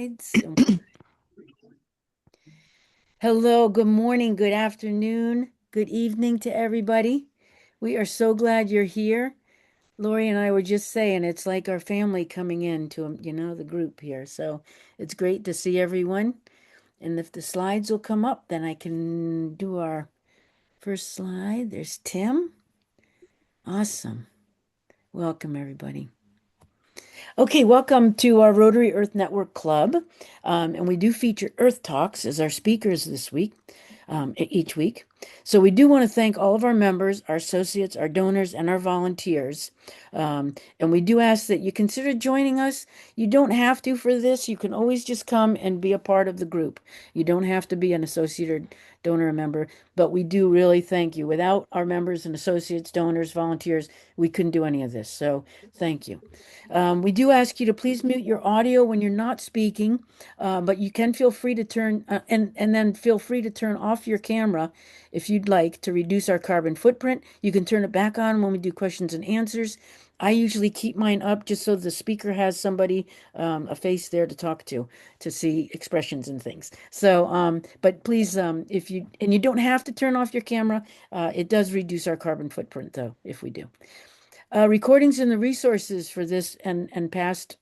slides. Hello, good morning, good afternoon, good evening to everybody. We are so glad you're here. Lori and I were just saying it's like our family coming in to, the group here. So it's great to see everyone. And if the slides will come up, then I can do our first slide. There's Tim. Awesome. Welcome, everybody. Okay, welcome to our Rotary Earth Network Club. And we do feature Earth Talks as our speakers this week, each week. So we do want to thank all of our members, our associates, our donors, and our volunteers. And we do ask that you consider joining us. You don't have to for this. You can always just come and be a part of the group. You don't have to be an associate or donor or member, but we do really thank you. Without our members and associates, donors, volunteers, we couldn't do any of this. So thank you. We do ask you to please mute your audio when you're not speaking, but you can feel free to turn and then feel free to turn off your camera if you'd like to reduce our carbon footprint. You can turn it back on when we do questions and answers. I usually keep mine up just so the speaker has somebody, a face there to talk to see expressions and things. So, but please, if you, and you don't have to turn off your camera, it does reduce our carbon footprint though, if we do. Recordings and the resources for this and past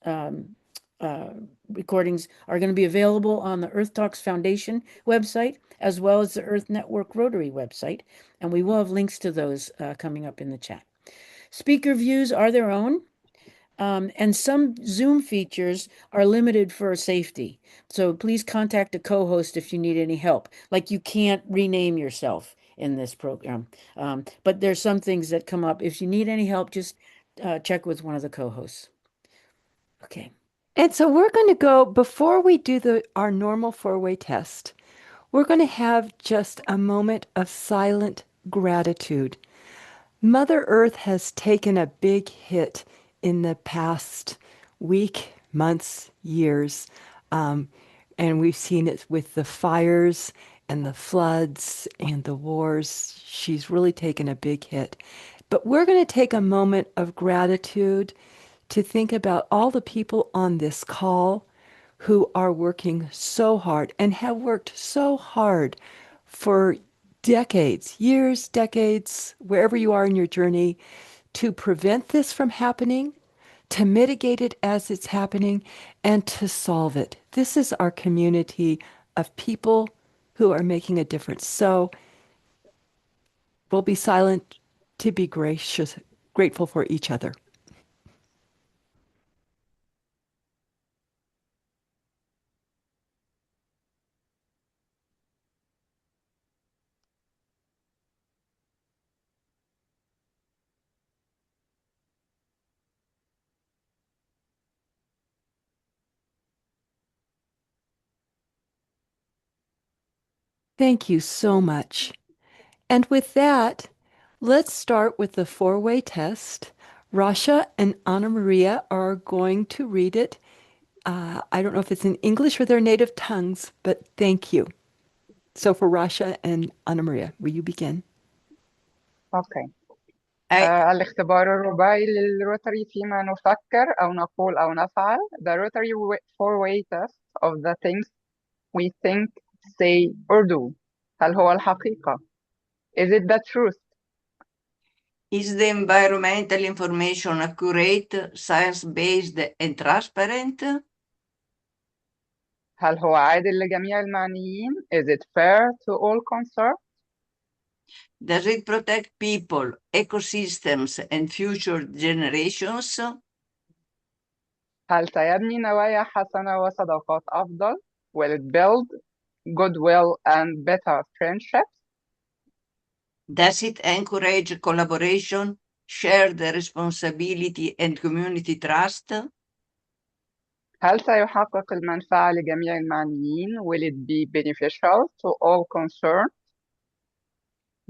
recordings are going to be available on the Earth Talks Foundation website, as well as the Earth Network Rotary website. And we will have links to those coming up in the chat. Speaker views are their own. And some Zoom features are limited for safety. So please contact a co-host if you need any help. Like you can't rename yourself in this program. But there's some things that come up. If you need any help, just check with one of the co-hosts. Okay. And so we're going to go, before we do our normal four-way test, we're going to have just a moment of silent gratitude. Mother Earth has taken a big hit in the past week, months, years. And we've seen it with the fires and the floods and the wars. She's really taken a big hit. But we're going to take a moment of gratitude to think about all the people on this call who are working so hard and have worked so hard for decades, years, decades, wherever you are in your journey, to prevent this from happening, to mitigate it as it's happening, and to solve it. This is our community of people who are making a difference. So we'll be silent to be gracious, grateful for each other. Thank you so much. And with that, let's start with the four-way test. Rasha and Anna Maria are going to read it. I don't know if it's in English or their native tongues, but thank you. So for Rasha and Anna Maria, will you begin? أوكي. I, الاختبار الرباعي للروتري فيما نفكر أو نقول أو نفعل. The rotary four-way test of the things we think, say or do. هل هو الحقيقة? Is it the truth? is the environmental information accurate, science-based, and transparent? هل هو عادل لجميع المعنيين? Is it fair to all concerned? Does it protect people, ecosystems, and future generations? هل سيبني نوايا حسنة وصداقات أفضل؟ Will it build goodwill and better friendships? Does it encourage collaboration, shared responsibility, and community trust? هل سيحقق المنفعة لجميع المعنيين؟ Will it be beneficial to all concerned?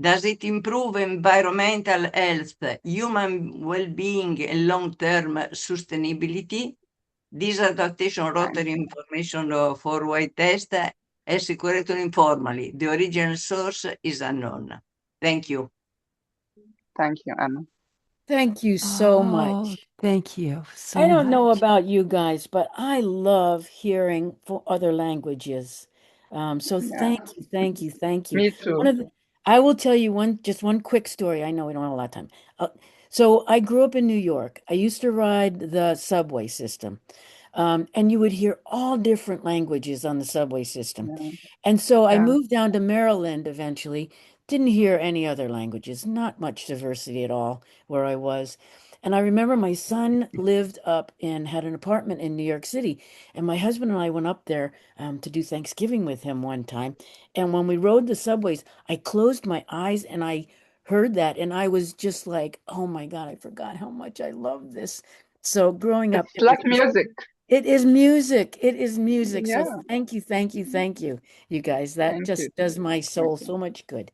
Does it improve environmental health, human well-being, and long-term sustainability? This adaptation rotary information four-way test is circulated informally. The original source is unknown. Thank you. Thank you, Anna. Thank you so Oh, much. thank you I so don't know much. about you guys, but I love hearing for other languages. So Yeah, thank you, thank you, thank you. me One too. of the, I will tell you just one quick story. I know we don't have a lot of time. Uh, so I grew up in New York. I used to ride the subway system. And you would hear all different languages on the subway system. Yeah, And so I yeah. moved down to Maryland eventually. Didn't hear any other languages, not much diversity at all where I was. And I remember my son lived had an apartment in New York City. And my husband and I went up there to do Thanksgiving with him one time. And when we rode the subways, I closed my eyes and I heard that. And I was just like, oh my God, I forgot how much I love this. So growing up, It's like music. it is music. It is music. So Yeah, thank you, thank you, thank you, you guys. That thank you. just does my Thank soul you. so much good.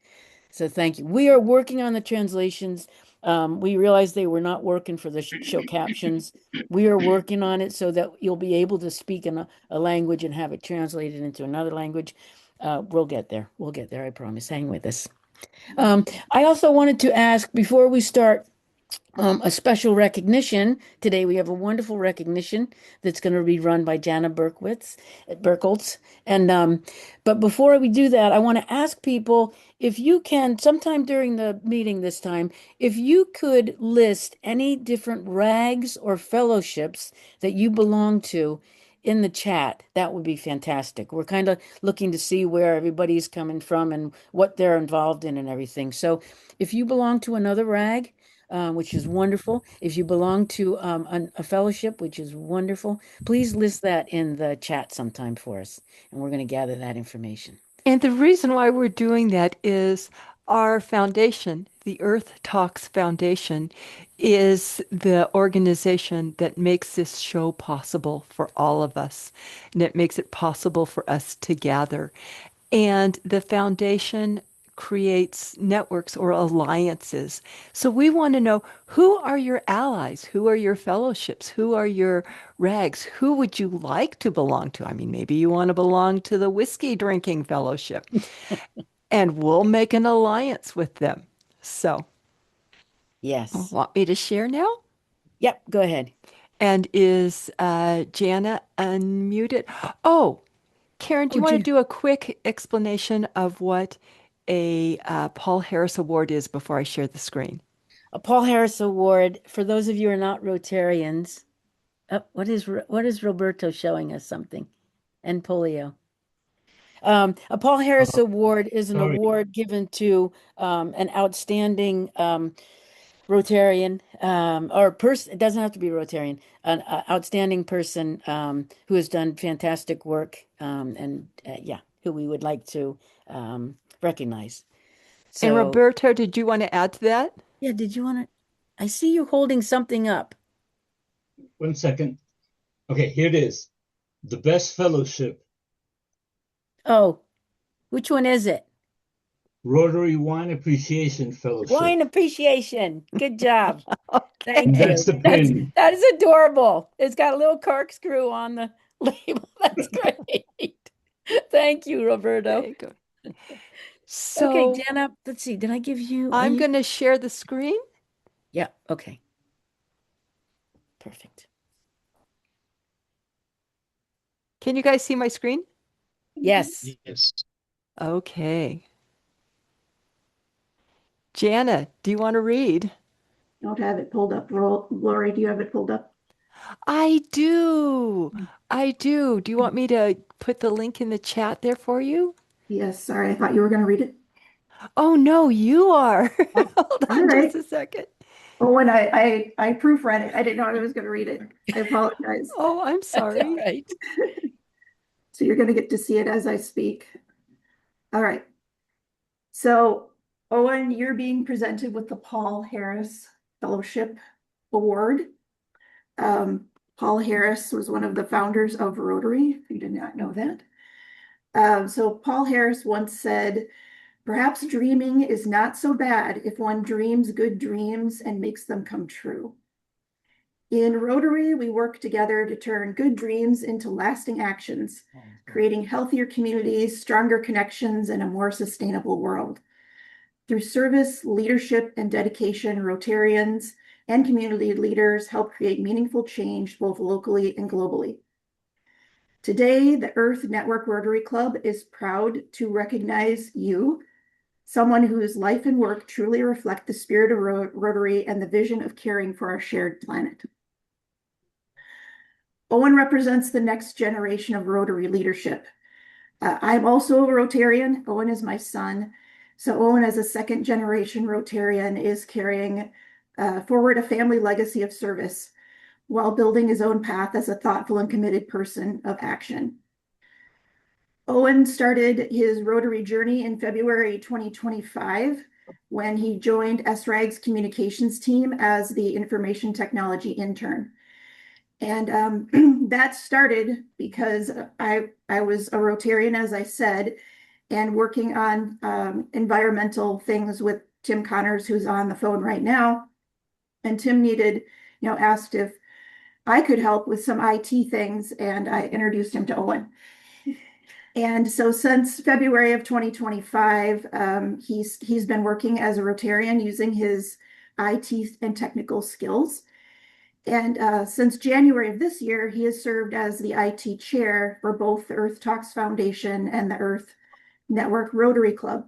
So thank you. We are working on the translations. We realized they were not working for the show captions. We are working on it so that you'll be able to speak in a language and have it translated into another language. We'll get there. We'll get there. I promise. Hang with us. I also wanted to ask before we start a special recognition. Today we have a wonderful recognition that's going to be run by Jana Berkholtz. And but before we do that, I want to ask people if you can, sometime during the meeting this time, if you could list any different rags or fellowships that you belong to in the chat, that would be fantastic. We're kind of looking to see where everybody's coming from and what they're involved in and everything. So if you belong to another rag, which is wonderful. If you belong to a fellowship, which is wonderful, please list that in the chat sometime for us, and we're going to gather that information. And the reason why we're doing that is our foundation, the Earth Talks Foundation, is the organization that makes this show possible for all of us. And it makes it possible for us to gather. And the foundation creates networks or alliances. So we want to know, who are your allies? Who are your fellowships? Who are your rags? Who would you like to belong to? I mean, maybe you want to belong to the whiskey drinking fellowship, and we'll make an alliance with them. So, Yes. want me to share now? Yep. Go ahead. And is Jana unmuted? Oh, Karen, do Oh, you want to Jan do a quick explanation of what a Paul Harris Award is before I share the screen? a Paul Harris Award for those of you who are not Rotarians. What is Roberto showing us something? And polio. A Paul Harris Award is an Sorry. award given to an outstanding Rotarian, or person, it doesn't have to be Rotarian, an outstanding person who has done fantastic work, and yeah, who we would like to recognize. And So, Roberto, did you want to add to that? yeah, did you want to? I see you holding something up. 1 second. Okay, here it is. The best fellowship, Oh, which one is it? Rotary Wine Appreciation Fellowship. Wine appreciation. Good job. And Thank Okay. that's you. the pin. That is adorable. It's got a little corkscrew on the label. That's great. Thank you, There Roberto. you go. Okay, So Jana, let's see. Did I give you, are I'm you? going to share the screen. Yeah, okay. Perfect. Can you guys see my screen? Yes. Yes. Okay. Jana, do you want to read? Don't have it pulled up. Lori, do you have it pulled up? I do. I do. Do you want me to put the link in the chat there for you? Yes, sorry, I thought you were going to read it. Oh, no, you are. Oh, Hold all on just right. a second. Oh, and I proofread it. I didn't know I was going to read it. I apologize. Oh, I'm That's all sorry. right. So you're going to get to see it as I speak. All right. So, Owen, you're being presented with the Paul Harris Fellowship Award. Paul Harris was one of the founders of Rotary, if you did not know that. So Paul Harris once said, "Perhaps dreaming is not so bad if one dreams good dreams and makes them come true." In Rotary, we work together to turn good dreams into lasting actions, creating healthier communities, stronger connections, and a more sustainable world. Through service, leadership, and dedication, Rotarians and community leaders help create meaningful change both locally and globally. Today, the Earth Network Rotary Club is proud to recognize you, someone whose life and work truly reflect the spirit of Rotary and the vision of caring for our shared planet. Owen represents the next generation of Rotary leadership. I'm also a Rotarian. Owen is my son. So Owen, as a second generation Rotarian, is carrying forward a family legacy of service while building his own path as a thoughtful and committed person of action. Owen started his Rotary journey in February 2025 when he joined SRAG's communications team as the information technology intern. And that started because I was a Rotarian, as I said, and working on environmental things with Tim Connors, who's on the phone right now. And Tim asked if I could help with some IT things, and I introduced him to Owen. And so since February of 2025, he's been working as a Rotarian using his IT and technical skills. And since January of this year, he has served as the IT chair for both the Earth Talks Foundation and the Earth Network Rotary Club.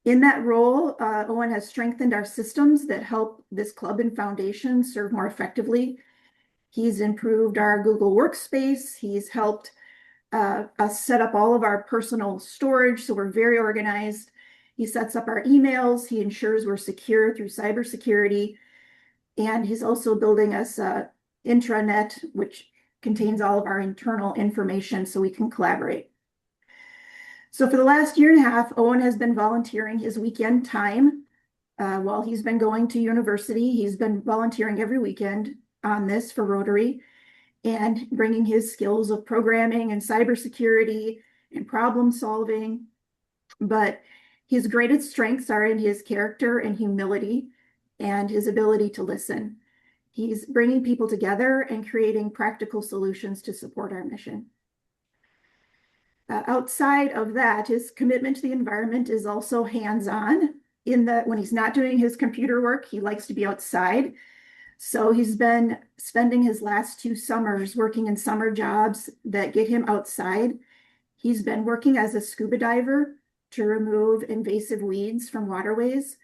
In that role, Owen has strengthened our systems that help this club and foundation serve more effectively. He's improved our Google Workspace. He's helped us set up all of our personal storage, so we're very organized. He sets up our emails. He ensures we're secure through cybersecurity. And he's also building us an intranet, which contains all of our internal information so we can collaborate. So for the last year and a half, Owen has been volunteering his weekend time while he's been going to university. He's been volunteering every weekend on this for Rotary and bringing his skills of programming and cybersecurity and problem solving. But his greatest strengths are in his character and humility and his ability to listen. He's bringing people together and creating practical solutions to support our mission. Outside of that, his commitment to the environment is also hands-on in that when he's not doing his computer work, he likes to be outside. So he's been spending his last 2 summers working in summer jobs that get him outside. He's been working as a scuba diver to remove invasive weeds from waterways,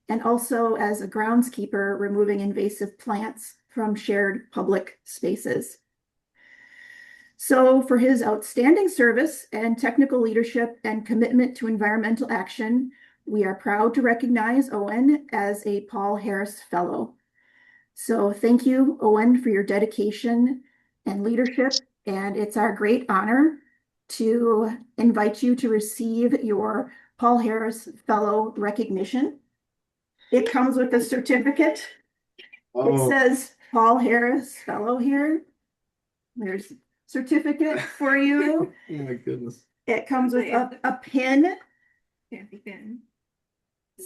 and also as a groundskeeper, removing invasive plants from shared public spaces. So for his outstanding service and technical leadership and commitment to environmental action, we are proud to recognize Owen as a Paul Harris Fellow. So thank you, Owen, for your dedication and leadership. And it's our great honor to invite you to receive your Paul Harris Fellow recognition. It comes with a certificate. It says Paul Harris Fellow here. There's a certificate for you. Oh my goodness. It comes with a pin. Fancy pin.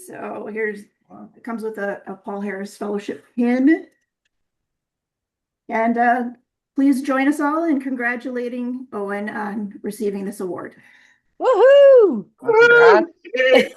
So it comes with a Paul Harris Fellowship pin. And please join us all in congratulating Owen on receiving this award. Woohoo! Congrats.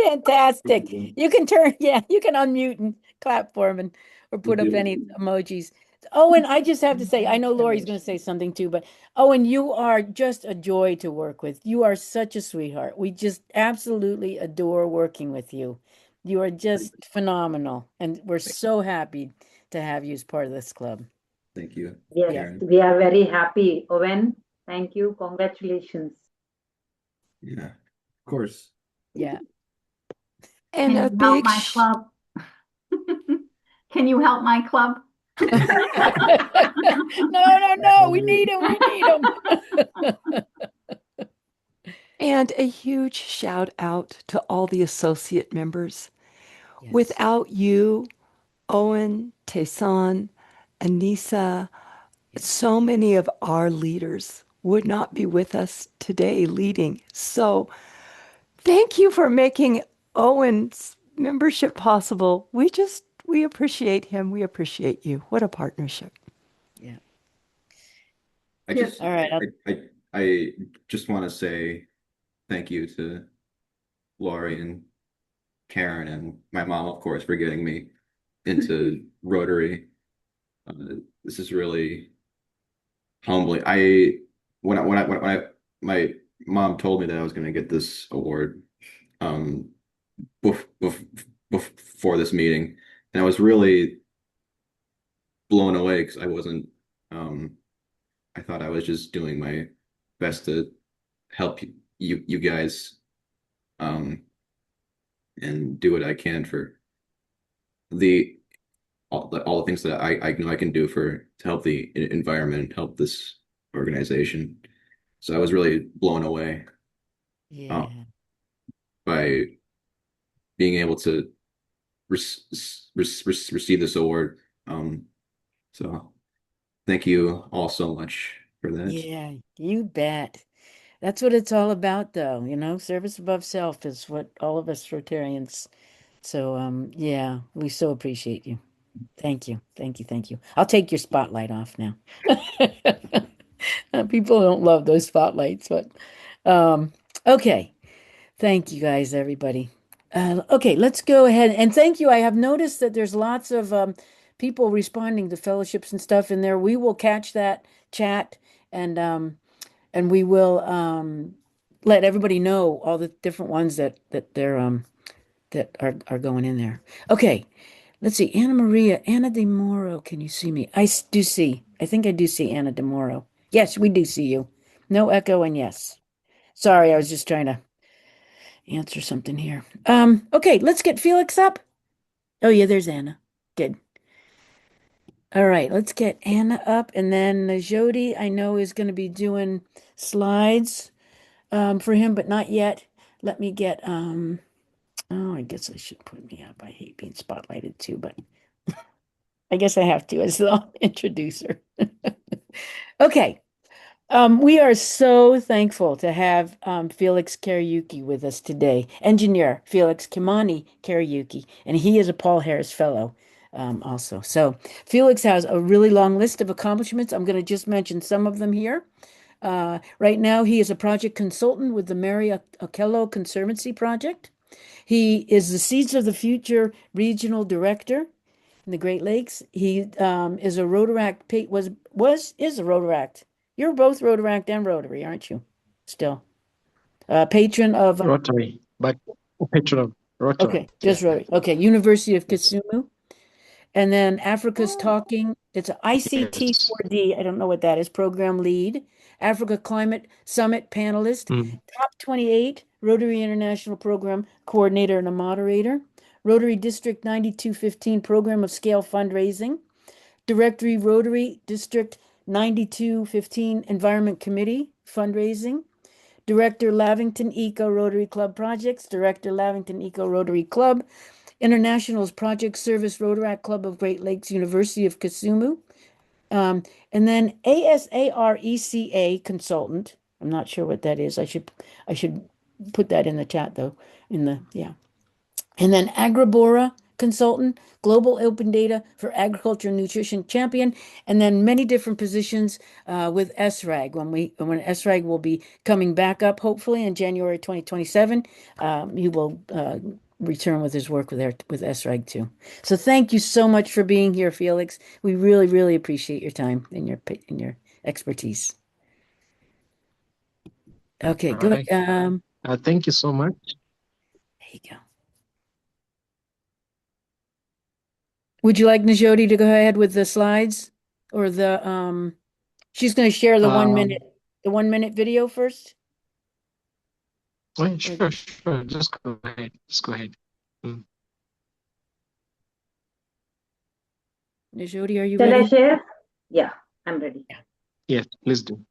Fantastic. You can unmute and clap for him or put up any emojis. Owen, I just have to say, I know Lori's going to say something too, but Owen, you are just a joy to work with. You are such a sweetheart. We just absolutely adore working with you. You are just phenomenal, and we're so happy to have you as part of this club. Thank you. Yes, Karen. we are very happy. Owen, thank you. Congratulations. Yeah, of course. Yeah. And Can a you help big my club? Can you help my club? No, we need him. and a huge shout out to all the associate members. Yes. Without you, Owen, Tayson, Anissa, so many of our leaders would not be with us today leading. So thank you for making Owen's membership possible. We appreciate him. We appreciate you. What a partnership. Yeah. All right. I just want to say thank you to Lori and Karen and my mom, of course, for getting me into Rotary. This is really humbling. When my mom told me that I was going to get this award um, before this meeting, and I was really blown away because I wasn't. I thought I was just doing my best to help you guys um, and do what I can for the all the things that I know I can do to help the environment, help this organization. So I was really blown away Yeah. by being able to receive this award. So thank you all so much for that. Yeah, you bet. That's what it's all about, though. Service above self is what all of us Rotarians. So, yeah, we so appreciate you. Thank you. Thank you. Thank you. I'll take your spotlight off now. People don't love those spotlights, but okay. Thank you guys, everybody. Okay, let's go ahead and thank you. I have noticed that there's lots of people responding to fellowships and stuff in there. We will catch that chat and we will let everybody know all the different ones that are going in there. Okay, let's see. Anna De Moro, can you see me? Do see. I think I do see Anna De Moro. Yes, we do see you. No echo and yes. Sorry, I was just trying to answer something here. Okay, let's get Felix up. Oh yeah, there's Anna. Good. All right, let's get Anna up, and then Jody, I know, is going to be doing slides for him, but not yet. Let me get oh, I guess I should put me up. I hate being spotlighted too, but I guess I have to as the introducer. Okay. We are so thankful to have Felix Kariuki with us today, engineer Felix Kimani Kariuki, and he is a Paul Harris Fellow also. So Felix has a really long list of accomplishments. I'm going to just mention some of them here. Right now, he is a project consultant with the Mary Okello Conservancy Project. He is the Seeds of the Future Regional Director in the Great Lakes. He is a Rotaract, is a Rotaract. You're both Rotaract and Rotary, aren't you? Still. Patron of Rotary, but patron of Rotary. Okay, just Rotary. Okay, University of Kisumu. And then Africa's Talking. It's an ICT4D. I don't know what that is. Program lead. Africa Climate Summit panelist. Top 28 Rotary International Program coordinator and a moderator. Rotary District 9215 Program of Scale Fundraising. Directory Rotary District 9215 Environment Committee Fundraising. Director Lavington Eco Rotary Club Projects. Director Lavington Eco Rotary Club. International's Project Service Rotaract Club of Great Lakes, University of Kisumu. And then ASARECA consultant. I'm not sure what that is. I should put that in the chat though. Yeah. And then Agribora consultant, global open data for agriculture and nutrition champion, and then many different positions with SRAG when SRAG will be coming back up hopefully in January 2027. He will return with his work with SRAG too. So thank you so much for being here, Felix. We really, really appreciate your time and your expertise. Okay, good. Right. Thank you so much. There you go. Would you like Najodi to go ahead with the slides or she's going to share the 1 minute video first? Sure. Just go ahead. Najodi, are you Shall ready? I share? Yeah, I'm ready. Yes, let's do.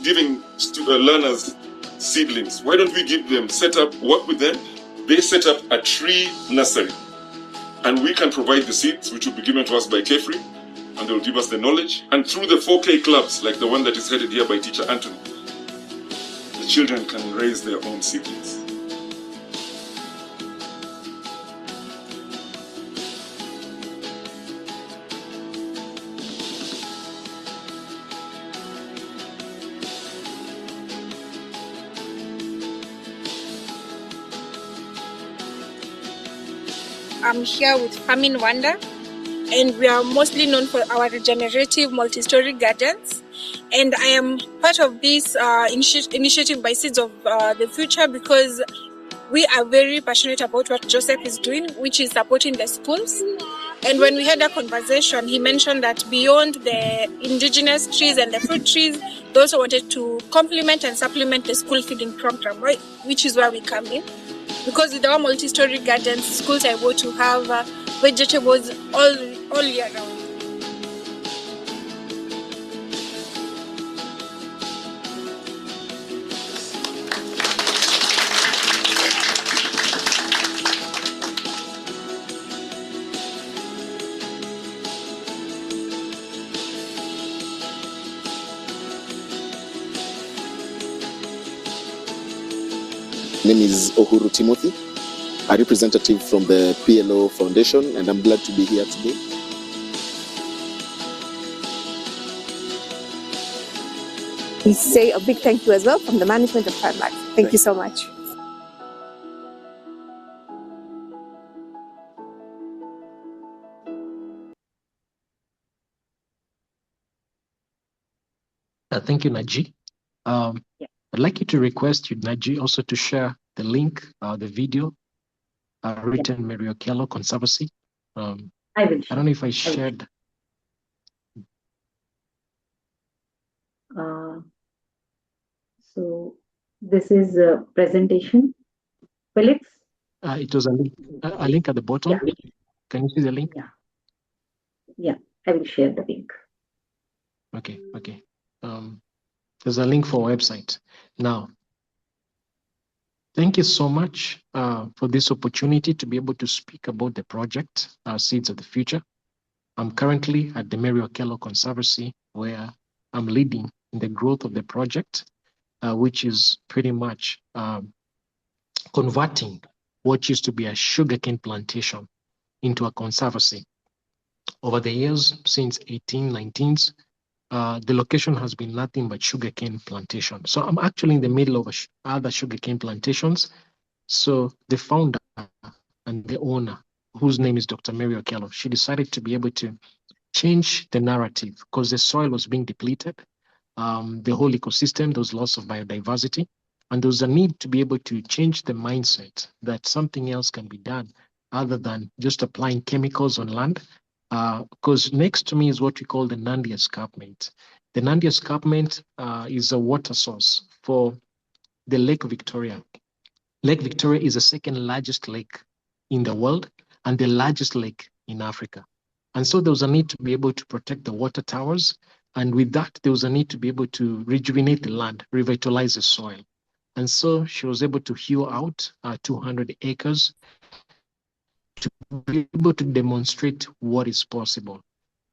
Giving learners seedlings. Why don't we work with them? They set up a tree nursery, and we can provide the seeds, which will be given to us by KEFRI, and they'll give us the knowledge. And through the 4K clubs, like the one that is headed here by Teacher Anthony, the children can raise their own siblings. I'm here with Farming Wonder, and we are mostly known for our regenerative multi-story gardens. And I am part of this initiative by Seeds of the Future because we are very passionate about what Joseph is doing, which is supporting the schools. And when we had a conversation, he mentioned that beyond the indigenous trees and the fruit trees, they also wanted to complement and supplement the school feeding program, right? Which is where we come in. Because with our multi-story gardens, schools are able to have vegetables all year round. My name is Uhuru Timothy, a representative from the PLO Foundation, and I'm glad to be here today. We say a big thank you as well from the management of Farmland. Thank you so much. Thank you, Naji. I'd like you to request you, Naji, also to share the link, the video written Mary Okello Conservancy. I will. I don't know if I shared. So this is a presentation. Felix? It was a link at the bottom. Yeah. Can you see the link? Yeah, I will share the link. Okay. There's a link for our website. Now, thank you so much for this opportunity to be able to speak about the project, Seeds of the Future. I'm currently at the Mary Okello Conservancy, where I'm leading in the growth of the project, which is pretty much converting what used to be a sugarcane plantation into a conservancy. Over the years, since 1819s, the location has been nothing but sugarcane plantation. So I'm actually in the middle of other sugarcane plantations. So the founder and the owner, whose name is Dr. Mary Okello, she decided to be able to change the narrative because the soil was being depleted, the whole ecosystem, there was loss of biodiversity, and there was a need to be able to change the mindset that something else can be done other than just applying chemicals on land. Because next to me is what we call the Nandi Escarpment. The Nandi Escarpment is a water source for the Lake Victoria. Lake Victoria is the second largest lake in the world and the largest lake in Africa. And so there was a need to be able to protect the water towers. And with that, there was a need to be able to rejuvenate the land, revitalize the soil. And so she was able to hew out 200 acres to be able to demonstrate what is possible.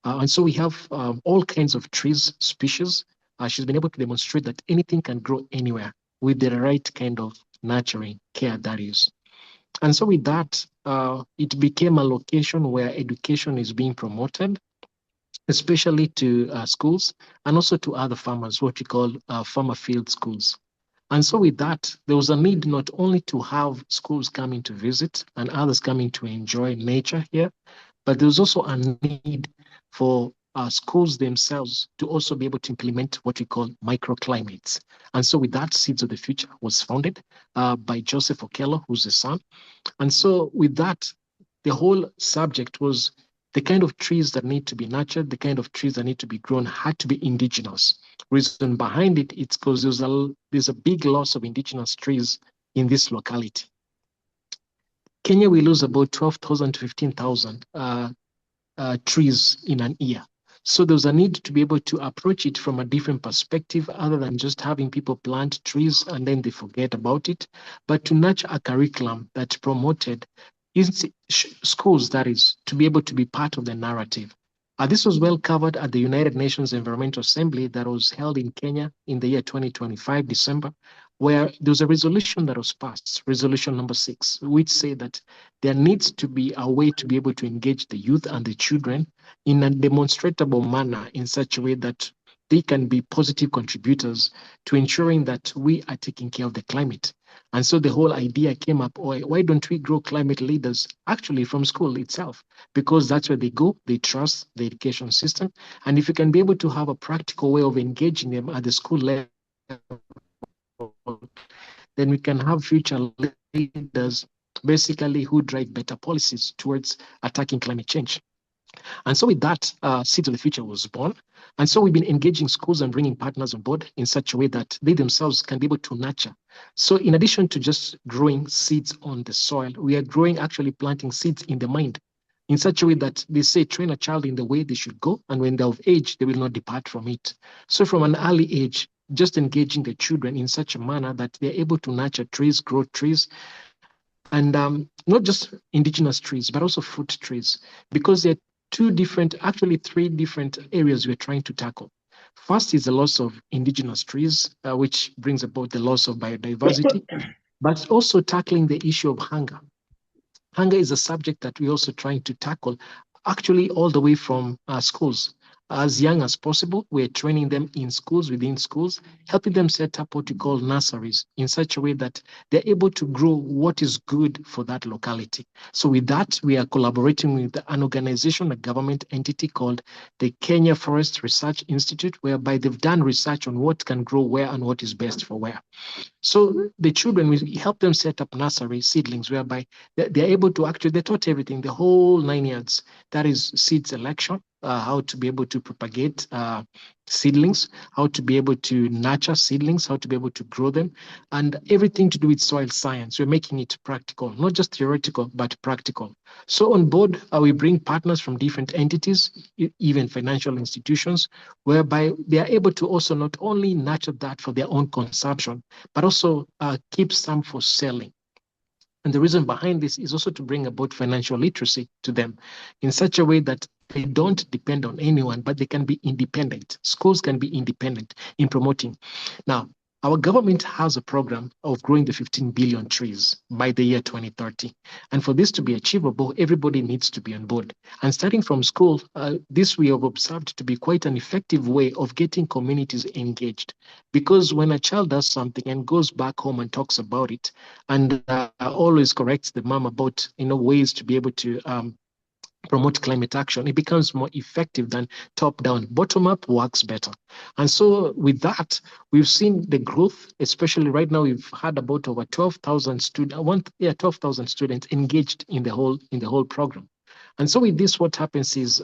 And so we have all kinds of trees, species. She's been able to demonstrate that anything can grow anywhere with the right kind of nurturing care, that is. And so with that, it became a location where education is being promoted, especially to schools and also to other farmers, what we call farmer field schools. And so with that, there was a need not only to have schools coming to visit and others coming to enjoy nature here, but there was also a need for schools themselves to also be able to implement what we call microclimates. And so with that, Seeds of the Future was founded by Joseph Okello, who's the son. And so with that, the whole subject was the kind of trees that need to be nurtured, the kind of trees that need to be grown had to be indigenous. Reason behind it, it's because there's a big loss of indigenous trees in this locality. Kenya, we lose about 12,000 to 15,000 trees in an year. So there's a need to be able to approach it from a different perspective other than just having people plant trees and then they forget about it, but to nurture a curriculum that promoted schools, that is, to be able to be part of the narrative. This was well covered at the United Nations Environmental Assembly that was held in Kenya in the year 2025, December, where there was a resolution that was passed, resolution number 6, which said that there needs to be a way to be able to engage the youth and the children in a demonstrable manner in such a way that they can be positive contributors to ensuring that we are taking care of the climate. And so the whole idea came up, why don't we grow climate leaders actually from school itself? Because that's where they go, they trust the education system. And if you can be able to have a practical way of engaging them at the school level, then we can have future leaders basically who drive better policies towards attacking climate change. And so with that, Seeds of the Future was born. And so we've been engaging schools and bringing partners on board in such a way that they themselves can be able to nurture. So in addition to just growing seeds on the soil, we are actually planting seeds in the mind in such a way that they say, train a child in the way they should go, and when they're of age, they will not depart from it. So from an early age, just engaging the children in such a manner that they're able to nurture trees, grow trees, and not just indigenous trees, but also fruit trees, because they're actually three different areas we're trying to tackle. First is the loss of indigenous trees, which brings about the loss of biodiversity, but also tackling the issue of hunger. Hunger is a subject that we're also trying to tackle, actually all the way from schools. As young as possible, we're training them in schools, within schools, helping them set up what we call nurseries in such a way that they're able to grow what is good for that locality. So with that, we are collaborating with an organization, a government entity called the Kenya Forest Research Institute, whereby they've done research on what can grow where and what is best for where. So the children, we help them set up nursery seedlings, whereby they're able to they're taught everything, the whole 9 yards. That is seed selection, how to be able to propagate seedlings, how to be able to nurture seedlings, how to be able to grow them, and everything to do with soil science. We're making it practical, not just theoretical, but practical. So on board, we bring partners from different entities, even financial institutions, whereby they are able to also not only nurture that for their own consumption, but also keep some for selling. And the reason behind this is also to bring about financial literacy to them in such a way that they don't depend on anyone, but they can be independent. Schools can be independent in promoting. Now, our government has a program of growing the 15 billion trees by the year 2030. And for this to be achievable, everybody needs to be on board. And starting from school, this we have observed to be quite an effective way of getting communities engaged. Because when a child does something and goes back home and talks about it, and always corrects the mom about ways to be able to promote climate action, it becomes more effective than top down. Bottom up works better. And so with that, we've seen the growth, especially right now, we've had about over 12,000 students engaged in the whole program. And so with this, what happens is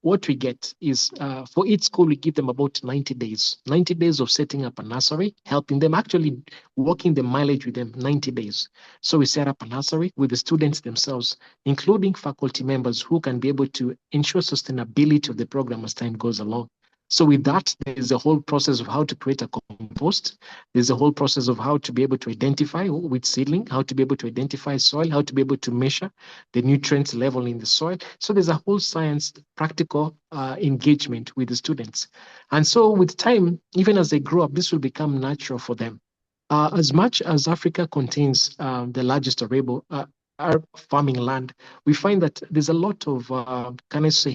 what we get is for each school, we give them about 90 days of setting up a nursery, helping them, actually walking the mileage with them 90 days. So we set up a nursery with the students themselves, including faculty members who can be able to ensure sustainability of the program as time goes along. So with that, there's a whole process of how to create a compost. There's a whole process of how to be able to identify with seedling, how to be able to identify soil, how to be able to measure the nutrients level in the soil. So there's a whole science, practical engagement with the students. And so with time, even as they grow up, this will become natural for them. As much as Africa contains the largest arable farming land, we find that there's a lot of,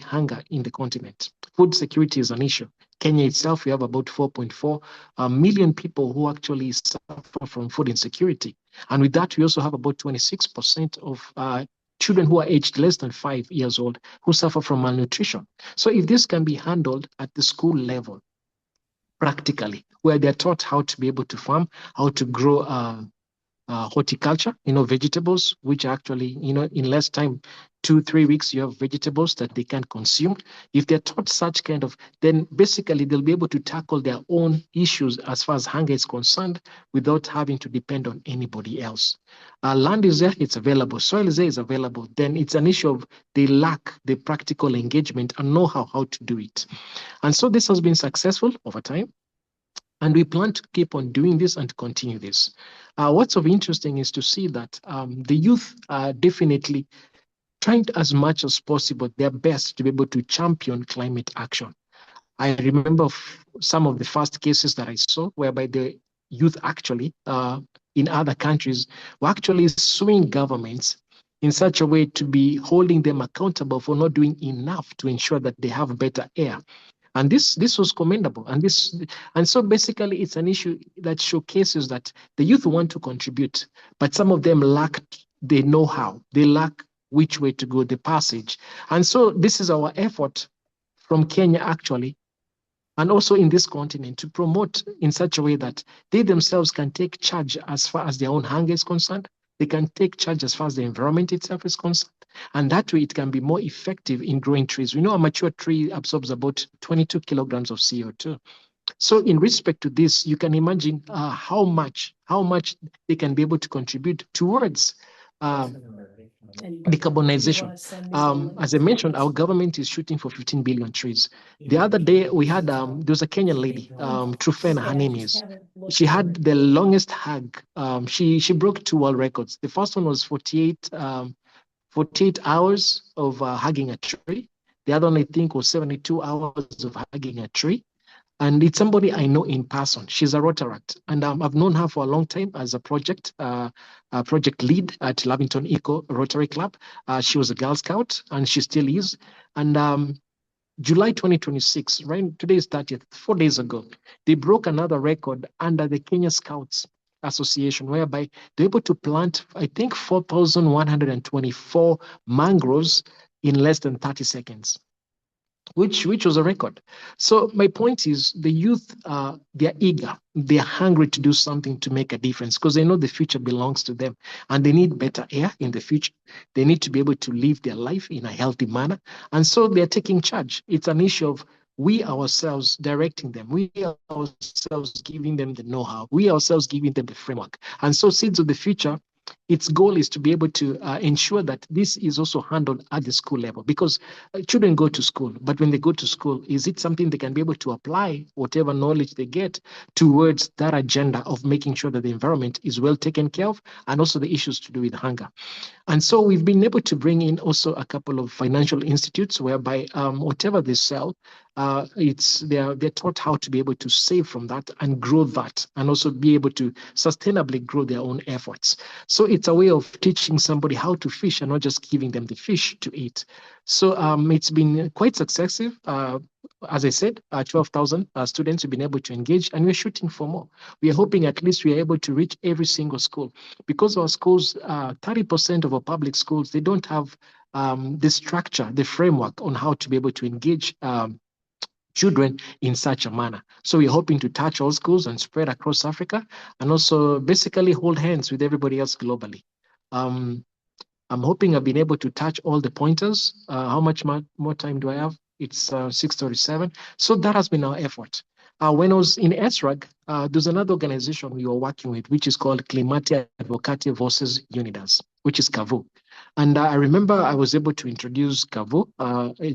hunger in the continent. Food security is an issue. Kenya itself, we have about 4.4 million people who actually suffer from food insecurity. And with that, we also have about 26% of children who are aged less than 5 years old who suffer from malnutrition. So if this can be handled at the school level, practically, where they're taught how to be able to farm, how to grow horticulture, vegetables, which actually, in less time, 2-3 weeks, you have vegetables that they can consume. If they're taught such kind of, then basically they'll be able to tackle their own issues as far as hunger is concerned without having to depend on anybody else. Land is there, it's available. Soil is there, it's available. Then it's an issue of they lack the practical engagement and know how to do it. And so this has been successful over time. And we plan to keep on doing this and to continue this. What's of interesting is to see that the youth definitely trying as much as possible their best to be able to champion climate action. I remember some of the first cases that I saw whereby the youth actually in other countries were actually suing governments in such a way to be holding them accountable for not doing enough to ensure that they have better air. And this was commendable. And so basically it's an issue that showcases that the youth want to contribute, but some of them lack the know-how. They lack which way to go, the passage. And so this is our effort from Kenya actually, and also in this continent, to promote in such a way that they themselves can take charge as far as their own hunger is concerned. They can take charge as far as the environment itself is concerned. And that way it can be more effective in growing trees. We know a mature tree absorbs about 22 kilograms of CO2. So in respect to this, you can imagine how much they can be able to contribute towards decarbonization. As I mentioned, our government is shooting for 15 billion trees. The other day we had, there was a Kenyan lady, Trufena, her name is. She had the longest hug. She broke 2 world records. The first one was 48 hours of hugging a tree. The other one, I think, was 72 hours of hugging a tree. And it's somebody I know in person. She's a Rotaract, and I've known her for a long time as a project lead at Lavington Eco Rotary Club. She was a Girl Scout, and she still is. And July 2026, right? Today is 30th, 4 days ago, they broke another record under the Kenya Scouts Association, whereby they're able to plant, I think, 4,124 mangroves in less than 30 seconds. Which was a record. So my point is, the youth, they're eager, they're hungry to do something to make a difference because they know the future belongs to them and they need better air in the future. They need to be able to live their life in a healthy manner. And so they're taking charge. It's an issue of we ourselves directing them, we ourselves giving them the know-how, we ourselves giving them the framework. And so Seeds of the Future, its goal is to be able to ensure that this is also handled at the school level, because children go to school, but when they go to school, is it something they can be able to apply whatever knowledge they get towards that agenda of making sure that the environment is well taken care of, and also the issues to do with hunger. And so we've been able to bring in also a couple of financial institutes whereby whatever they sell, they're taught how to be able to save from that and grow that, and also be able to sustainably grow their own efforts. So it's a way of teaching somebody how to fish and not just giving them the fish to eat. So it's been quite successful. As I said, 12,000 students have been able to engage, and we're shooting for more. We are hoping at least we are able to reach every single school, because our schools, 30% of our public schools, they don't have the structure, the framework on how to be able to engage children in such a manner. So we're hoping to touch all schools and spread across Africa, and also basically hold hands with everybody else globally. I'm hoping I've been able to touch all the pointers. How much more time do I have? It's 6:37. So that has been our effort. When I was in ESRAG, there's another organization we were working with, which is called Climate Advocate Voices Unidas, which is CAVU. And I remember I was able to introduce CAVU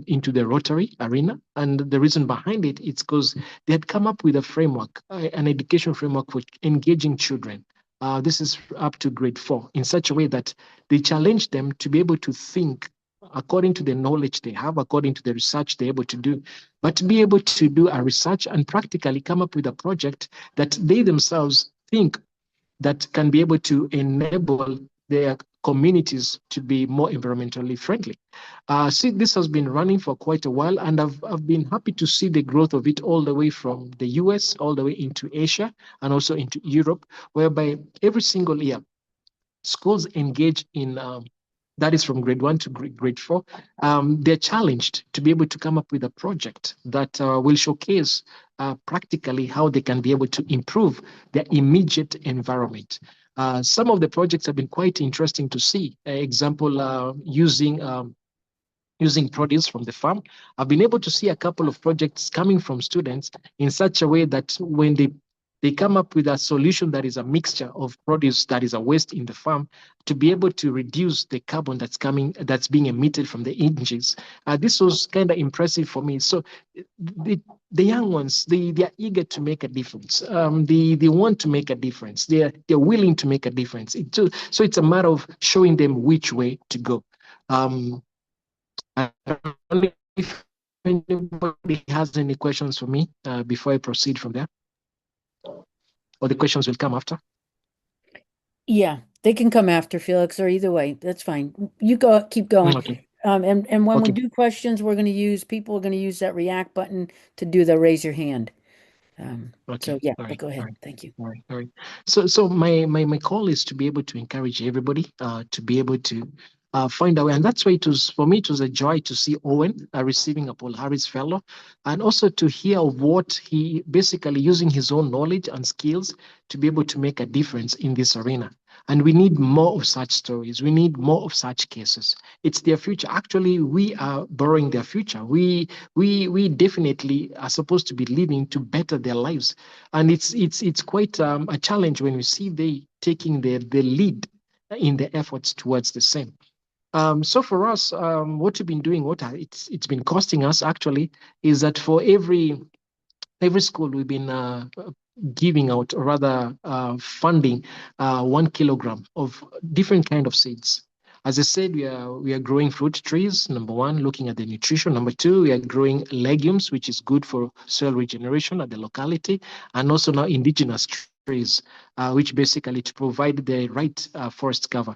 into the Rotary arena. And the reason behind it is because they had come up with a framework, an education framework for engaging children. This is up to grade 4, in such a way that they challenge them to be able to think according to the knowledge they have, according to the research they're able to do, but to be able to do a research and practically come up with a project that they themselves think that can be able to enable their communities to be more environmentally friendly. See, this has been running for quite a while, and I've been happy to see the growth of it all the way from the US, all the way into Asia, and also into Europe, whereby every single year, schools engage in, that is from grade 1 to grade 4, they're challenged to be able to come up with a project that will showcase practically how they can be able to improve their immediate environment. Some of the projects have been quite interesting to see. Example, using produce from the farm. I've been able to see a couple of projects coming from students in such a way that when they come up with a solution that is a mixture of produce that is a waste in the farm, to be able to reduce the carbon that's being emitted from the engines. This was kind of impressive for me. So the young ones, they are eager to make a difference. They want to make a difference. They're willing to make a difference. So it's a matter of showing them which way to go. I don't know if anybody has any questions for me before I proceed from there, or the questions will come after. Yeah, they can come after, Felix, or either way. That's fine. You go, keep going. Okay. And when we Okay. do questions, people are going to use that react button to do the raise your hand. Okay. So yeah, All but right. go All ahead. right. Thank you. All right. All right. So my call is to be able to encourage everybody to be able to find a way. And that's why it was, for me, it was a joy to see Owen receiving a Paul Harris Fellow, and also to hear of what he basically using his own knowledge and skills to be able to make a difference in this arena. And we need more of such stories. We need more of such cases. It's their future. Actually, we are borrowing their future. We definitely are supposed to be living to better their lives. And it's quite a challenge when we see they taking the lead in the efforts towards the same. So for us, what we've been doing, it's been costing us actually, is that for every school we've been giving out, or rather funding 1 kilogram of different kind of seeds. As I said, we are growing fruit trees. Number one, looking at the nutrition. Number two, we are growing legumes, which is good for soil regeneration at the locality, and also now indigenous trees, which basically to provide the right forest cover.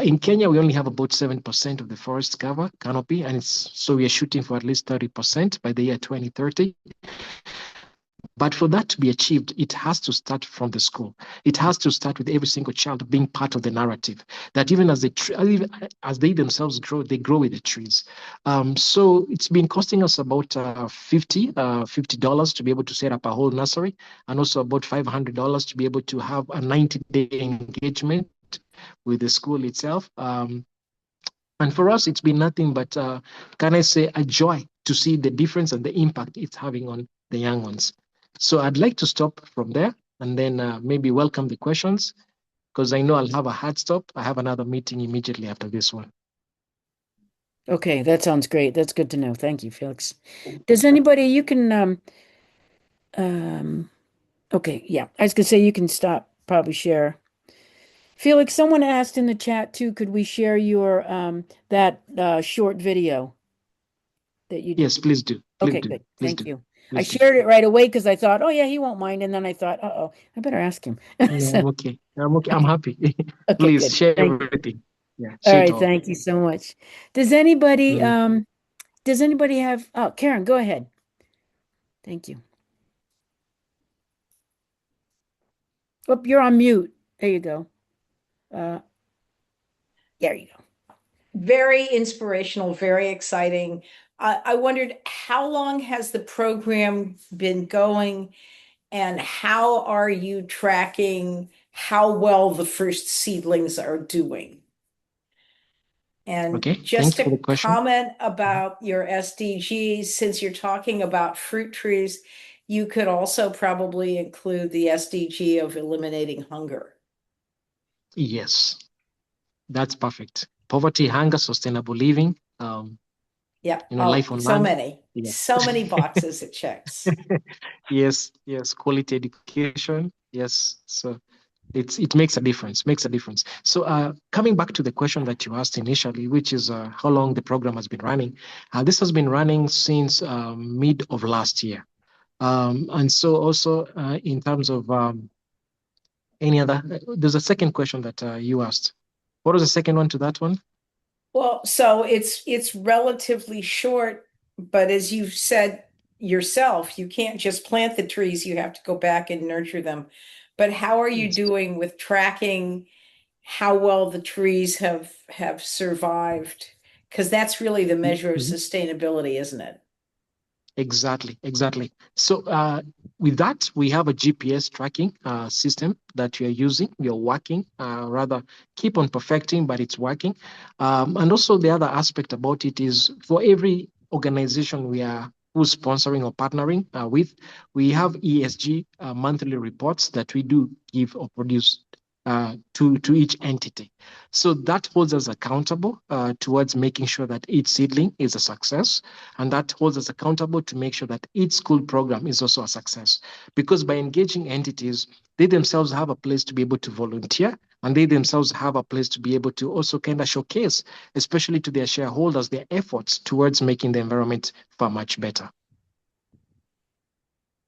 In Kenya, we only have about 7% of the forest cover canopy, and so we are shooting for at least 30% by the year 2030. But for that to be achieved, it has to start from the school. It has to start with every single child being part of the narrative. That even as they themselves grow, they grow with the trees. So it's been costing us about $50 to be able to set up a whole nursery, and also about $500 to be able to have a 90-day engagement with the school itself. And for us, it's been nothing but, can I say, a joy to see the difference and the impact it's having on the young ones. So I'd like to stop from there and then maybe welcome the questions, because I know I'll have a hard stop. I have another meeting immediately after this one. Okay, that sounds great. That's good to know. Thank you, Felix. Does anybody, you can, okay, yeah, I was gonna say you can stop, probably share. Felix, someone asked in the chat too, could we share your, that short video that you did? Yes, please do. Please Okay, do. good. Please Thank do. you. Please I do. shared it right away because I thought, oh yeah, he won't mind. And then I thought, uh-oh, I better ask him. No, I'm okay. I'm okay. I'm happy. Okay, Please good. share Thank you. everything. Yeah, All share it right, all. thank you so much. Does anybody Mm. have, oh, Karen, go ahead. Thank you. Oh, you're on mute. There you go. There you go. Very inspirational, very exciting. I wondered, how long has the program been going, and how are you tracking how well the first seedlings are doing? And Okay, just thank you for to the question. comment about your SDGs, since you're talking about fruit trees, you could also probably include the SDG of eliminating hunger. Yes, that's perfect. Poverty, hunger, sustainable living. Yeah. Life on So land. many, Yeah. so many boxes it checks. Yes, quality education. Yes, so it makes a difference, So coming back to the question that you asked initially, which is how long the program has been running. This has been running since mid of last year. And so also in terms of any other, there's a second question that you asked. What was the second one to that one? Well, so it's relatively short, but as you've said yourself, you can't just plant the trees, you have to go back and nurture them. But how are you doing with tracking how well the trees have survived? Because that's really the measure of sustainability, isn't it? Exactly. So with that, we have a GPS tracking system that we are using. We are working, rather keep on perfecting, but it's working. And also the other aspect about it is for every organization who's sponsoring or partnering with, we have ESG monthly reports that we do give or produce to each entity. So that holds us accountable towards making sure that each seedling is a success, and that holds us accountable to make sure that each school program is also a success. Because by engaging entities, they themselves have a place to be able to volunteer and they themselves have a place to be able to also kind of showcase, especially to their shareholders, their efforts towards making the environment far much better.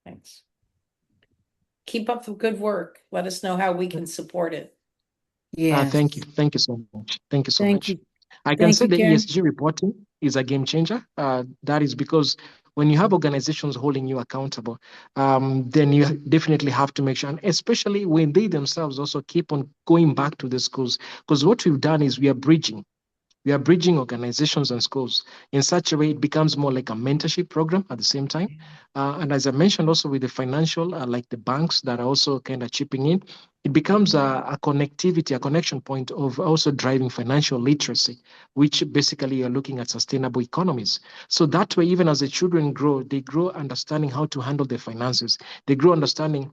Thanks. Keep up the good work. Let us know how we can support it. Yes. Thank you. Thank you so much. Thank you so Thank much. you. I can Thank say you, the Karen. ESG reporting is a game changer. That is because when you have organizations holding you accountable, then you definitely have to make sure, and especially when they themselves also keep on going back to the schools, because what we've done is we are bridging organizations and schools in such a way it becomes more like a mentorship program at the same time. And as I mentioned also with the financial, like the banks that are also kind of chipping in, it becomes a connectivity, a connection point of also driving financial literacy, which basically you're looking at sustainable economies. So that way, even as the children grow, they grow understanding how to handle their finances. They grow understanding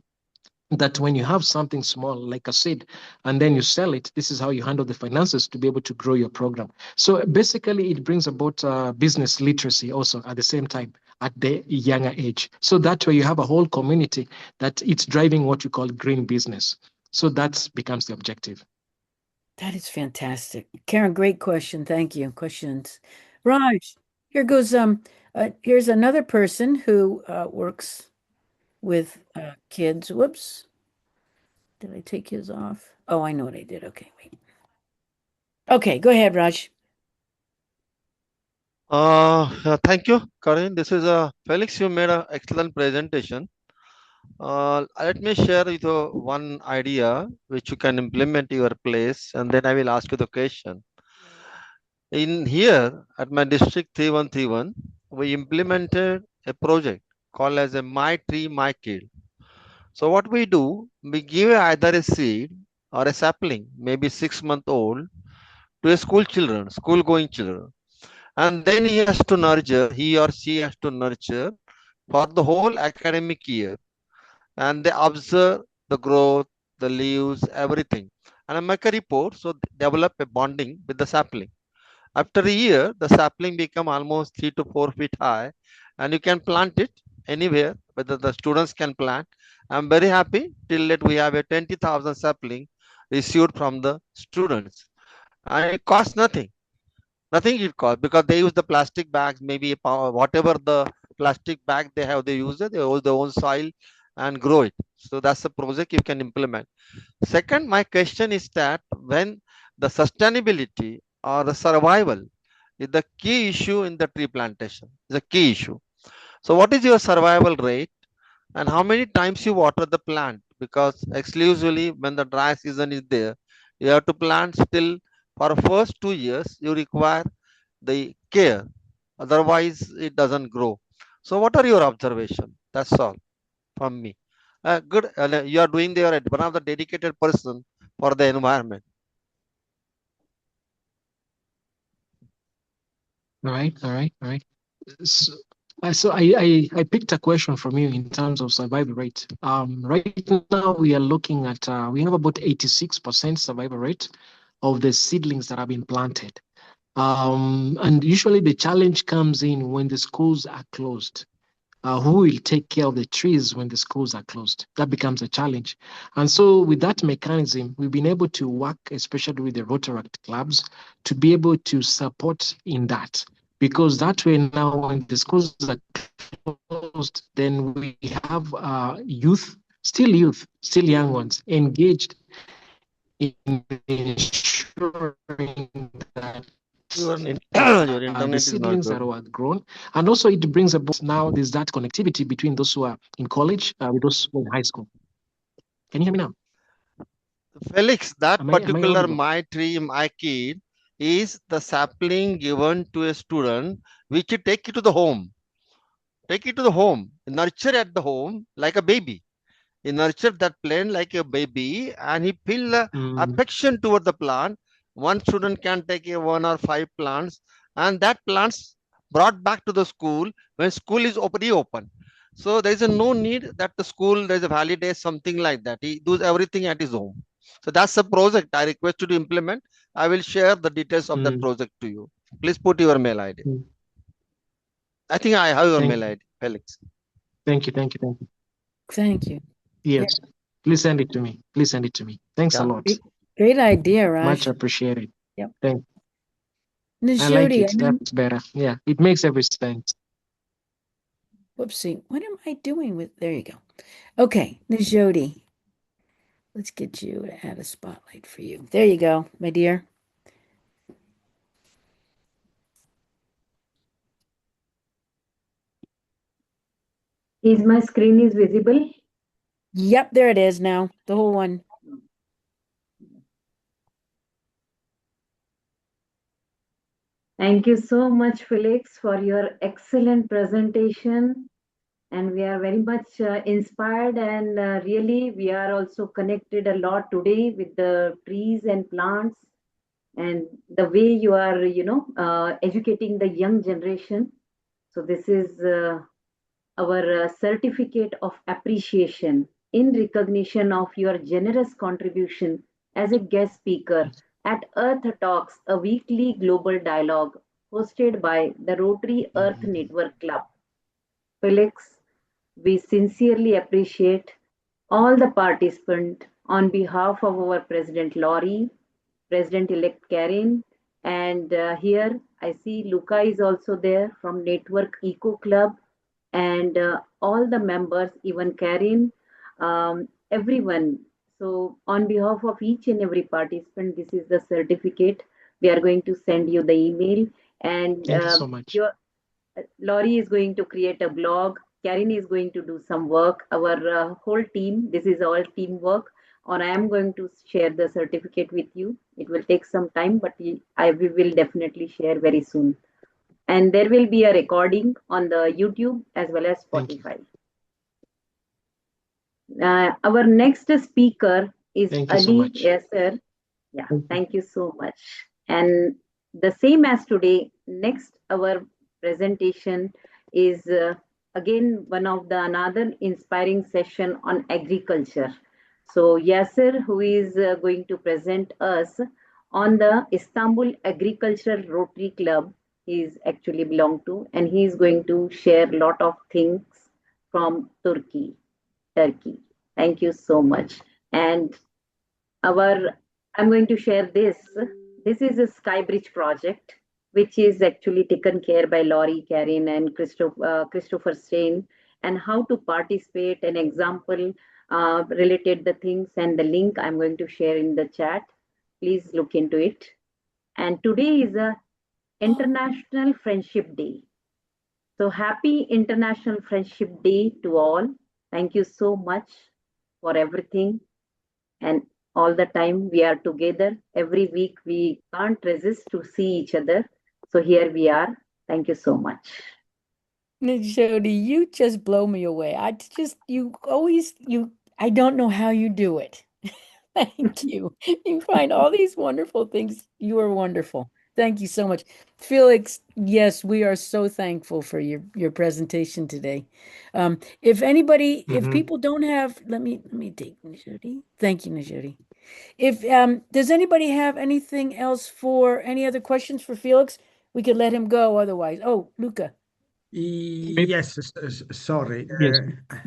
that when you have something small, like a seed, and then you sell it, this is how you handle the finances to be able to grow your program. So basically, it brings about business literacy also at the same time at the younger age. So that way, you have a whole community that it's driving what you call green business. So that becomes the objective. That is fantastic. Karen, great question. Thank you. Questions. Raj, here's another person who works with kids. Whoops. Did I take his off? Oh, I know what I did. Okay, wait. Okay, go ahead, Raj. Thank you, Karin. This is Felix. You made an excellent presentation. Let me share with you one idea which you can implement your place, and then I will ask you the question. In here at my district 3131, we implemented a project called as a My Tree, My Kid. So what we do, we give either a seed or a sapling, maybe 6 month old, to a school going children. And then he or she has to nurture for the whole academic year. And they observe the growth, the leaves, everything. And I make a report, so develop a bonding with the sapling. After a year, the sapling become almost 3 to 4 feet high, and you can plant it anywhere, whether the students can plant. I'm very happy till that we have a 20,000 sapling received from the students. And it costs nothing. Nothing it costs because they use the plastic bags, maybe whatever the plastic bag they have, they use it, they use their own soil and grow it. So that's the project you can implement. Second, my question is that when the sustainability or the survival is the key issue in the tree plantation, is a key issue. So what is your survival rate and how many times you water the plant? Because exclusively when the dry season is there, you have to plant still for first 2 years, you require the care. Otherwise, it doesn't grow. So what are your observations? That's all from me. Good. You are doing there one of the dedicated person for the environment. All right. So I picked a question from you in terms of survival rate. Right now we are looking at we have about 86% survival rate of the seedlings that have been planted. And usually the challenge comes in when the schools are closed. Who will take care of the trees when the schools are closed? That becomes a challenge. And so with that mechanism, we've been able to work, especially with the Rotaract clubs, to be able to support in that. Because that way now when the schools are closed, then we have youth, still young ones, engaged in ensuring that Your the internet is not seedlings that good. were grown, and also it brings about now there's that connectivity between those who are in college with those who are in high school. Can you hear me now? Felix, that Am I particular audible? My Tree, My Kid is the sapling given to a student which you take it to the home. Take it to the home, nurture at the home like a baby. He nurtured that plant like a baby and he feel the affection toward the plant. One student can take 1 or 5 plants and that plants brought back to the school when school is reopened. So there is no need that the school, there is a holiday, something like that. He does everything at his home. So that's the project I request you to implement. I will share the details of that project to you. Please put your mail ID. I think I have your mail ID, Felix. Thank you. Thank you. Yes. Please send it to me. Thanks a lot. Great idea, Raj. Much appreciated. Yep. Thank I like Najodi, it. That's better. Yeah, it makes every sense. Whoopsie. What am I doing with? There you go. Okay, Najodi. Let's get you to add a spotlight for you. There you go, my dear. Is my screen is visible? Yep, there it is now. The whole one. Thank you so much, Felix, for your excellent presentation. And we are very much inspired, and really we are also connected a lot today with the trees and plants, and the way you are, educating the young generation. So this is our certificate of appreciation in recognition of your generous contribution as a guest speaker at Earth Talks, a weekly global dialogue hosted by the Rotary Earth Network Club. Felix, we sincerely appreciate all the participants on behalf of our President Laurie, President-elect Karen, and here I see Luca is also there from Network Eco Club, and all the members, even Karen, everyone. So on behalf of each and every participant, this is the certificate. We are going to send you the email, and Thank you so much. Laurie is going to create a blog. Karen is going to do some work. Our whole team, this is all teamwork. Or I am going to share the certificate with you. It will take some time, but we will definitely share very soon. And there will be a recording on the YouTube as well as Spotify. Our next speaker is Thank you so Ali. much. Yes, sir. Yeah, thank you so much. And the same as today, next our presentation is again one of the another inspiring session on agriculture. So Yasser, who is going to present us on the Istanbul Agricultural Rotary Club, he is actually belong to, and he is going to share a lot of things from Turkey. Thank you so much. And I'm going to share this. This is a Skybridge project, which is actually taken care by Laurie, Karen, and Christopher Stein, and how to participate. An example related the things and the link I'm going to share in the chat. Please look into it. And today is a International Friendship Day. So happy International Friendship Day to all. Thank you so much for everything. And all the time we are together. Every week we can't resist to see each other. So here we are. Thank you so much. Jody, you just blow me away. I don't know how you do it. Thank you. You find all these wonderful things. You are wonderful. Thank you so much. Felix, yes, we are so thankful for your presentation today. If people don't have, let me take Najodi. Thank you, Najodi. If does anybody have anything else for any other questions for Felix? We could let him go otherwise. Oh, Luca. Yes, sorry. Yes.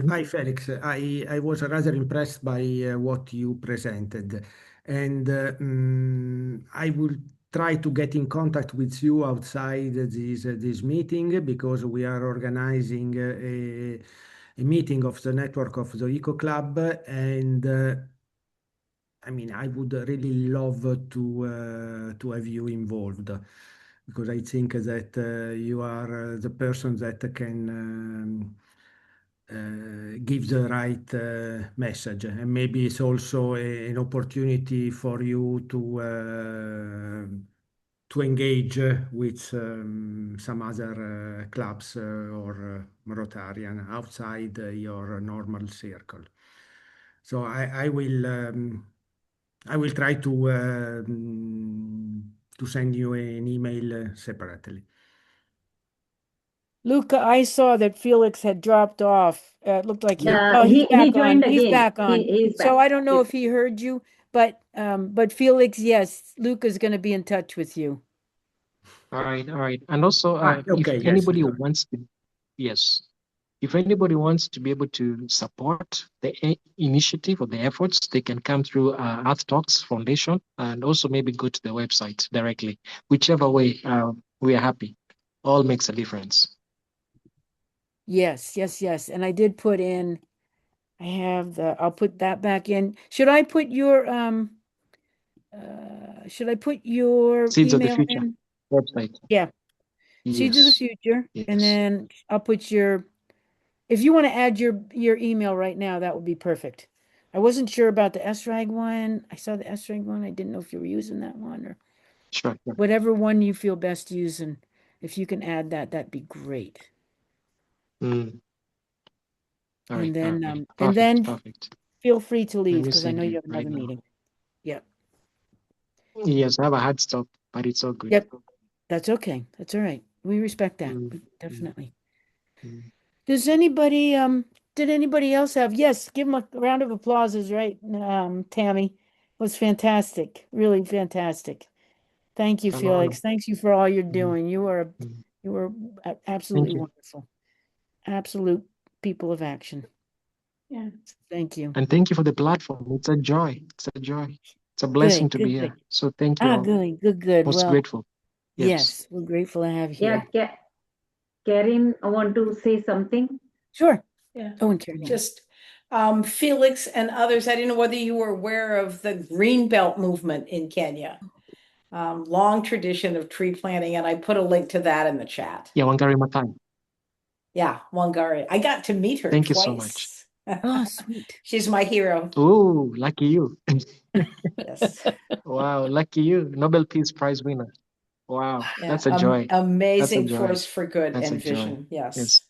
Hi, Felix. I was rather impressed by what you presented, and I will try to get in contact with you outside this meeting because we are organizing a meeting of the network of the Eco Club, and I mean, I would really love to have you involved because I think that you are the person that can give the right message, and maybe it's also an opportunity for you to engage with some other clubs or Rotarian outside your normal circle. So I will try to send you an email separately. Luca, I saw that Felix had dropped off. It looked like he's He back joined on. He's again. back on. He's back. So I don't know if he heard you, but Felix, yes, Luca's going to be in touch with you. All right. And also, okay, if yes, anybody sure. wants to, yes, if anybody wants to be able to support the initiative or the efforts, they can come through Earth Talks Foundation and also maybe go to the website directly. Whichever way, we are happy. All makes a difference. Yes, yes, yes. And I did put in, I'll put that back in. Should I put your Seeds of the email Future in? website. Yeah. Seeds of the Yes. Future. And Yes. then I'll put if you want to add your email right now, that would be perfect. I wasn't sure about the SRAG one. I saw the SRAG one. I didn't know if you were using that one or Sure. whatever one you feel best using. If you can add that, that'd be great. Mm. All right. And then, All right. and then Perfect. feel free to Let leave me because I send know you you have right another now. meeting. Yep. Yes, I have a hard stop, but it's all good. Yep. That's okay. That's all right. We respect that. Mm. Definitely. Mm. Does anybody, did anybody else have? Yes, give them a round of applause, is right, Tammy. It was fantastic. Really fantastic. Thank you, An honor. Felix. Thanks you for all you're Mm. doing. You were Mm. absolutely Thank you. wonderful. Absolute people of action. Yeah. Thank you. And thank you for the platform. It's a joy. It's a joy. It's a blessing to be here. Good. So thank you all. Good. Most Well, grateful. yes, we're grateful to have you Yeah, here. Karen, I want to say something. Sure. Yeah. Oh, and Karen. Just Felix and others, I didn't know whether you were aware of the Greenbelt movement in Kenya. Long tradition of tree planting, and I put a link to that in the chat. Yeah, Wangari Maathai. Yeah, Wangari. I got to meet her Thank you twice. so much. Oh, sweet. She's my hero. Oh, lucky you. Yes. Wow, lucky you. Nobel Peace Prize winner. Wow, Yeah, that's a joy. amazing That's a joy. force for good That's and a joy. vision. Yes. Yes.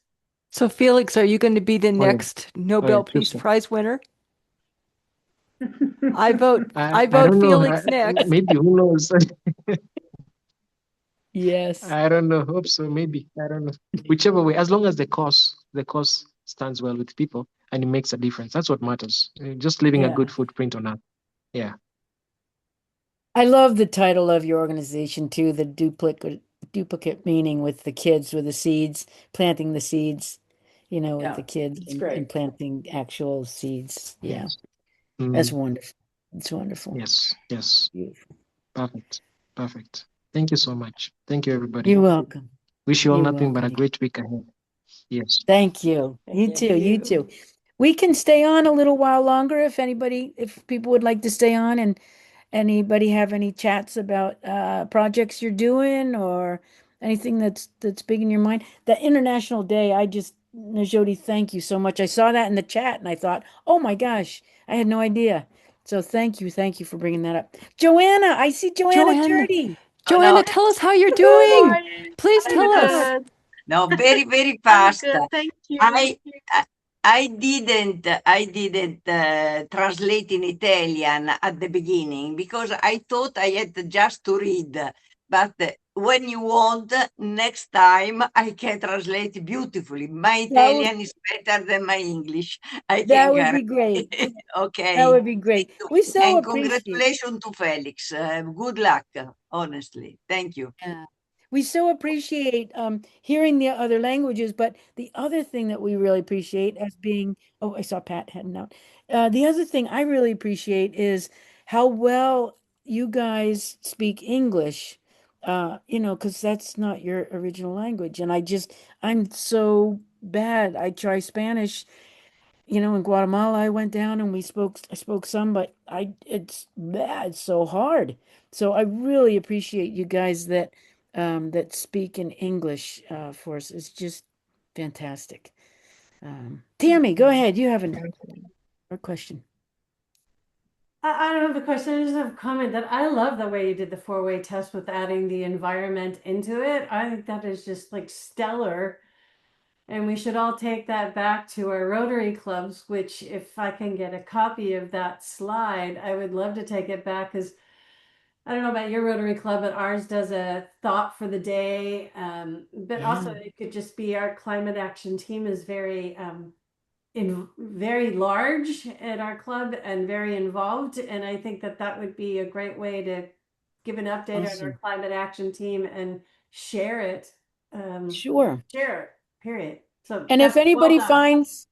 So, Felix, are you going to be the Oh, yeah. next Nobel Peace Tuesday. Prize winner? I vote I vote don't know. Felix next. Maybe, who knows? Yes. I don't know. Hope so. Maybe. I don't know. Whichever way, as long as the cause stands well with people and it makes a difference. That's what matters. Just leaving a good footprint on Earth. Yeah. I love the title of your organization too, the duplicate meaning with the kids, with the seeds, planting the seeds, with the kids it's great. and planting actual seeds. Yeah. Yes. That's Mm. wonderful. It's wonderful. Yes. Beautiful. Perfect. Thank you so much. Thank you, everybody. You're welcome. Wish you all You're nothing but a welcome. great week ahead. Yes. Thank you. You too. You too. We can stay on a little while longer if people would like to stay on, and anybody have any chats about projects you're doing or anything that's big in your mind. The International Day, Najodi, thank you so much. I saw that in the chat and I thought, oh my gosh, I had no idea. So thank you for bringing that up. Joanna, I see Joanna Jurdy. Joanna, tell us how you're doing. Please tell us. No, very, very fast. I didn't translate in Italian at the beginning because I thought I had just to read. But when you want, next time I can translate beautifully. My Italian is better than my English. I That can would be guarantee. great. Okay. That would be great. We so And appreciate. congratulations to Felix. Good luck, honestly. Thank you. Yeah. We so appreciate hearing the other languages, but the other thing that we really appreciate as being, oh, I saw Pat heading out. The other thing I really appreciate is how well you guys speak English, because that's not your original language. And I'm so bad. I try Spanish. In Guatemala, I went down and I spoke some, but it's bad, so hard. So I really appreciate you guys that speak in English for us. It's just fantastic. Tammy, go ahead. You have a question. I don't have a question. I just have a comment that I love the way you did the four-way test with adding the environment into it. I think that is just like stellar. And we should all take that back to our Rotary clubs, which if I can get a copy of that slide, I would love to take it back because I don't know about your Rotary Club, but ours does a thought for the day. But also it could just be our climate action team is very large at our club and very involved. And I think that would be a great way to give an update on our Awesome. climate action team and share it. Sure. Share it, period. So And if that's well anybody done. finds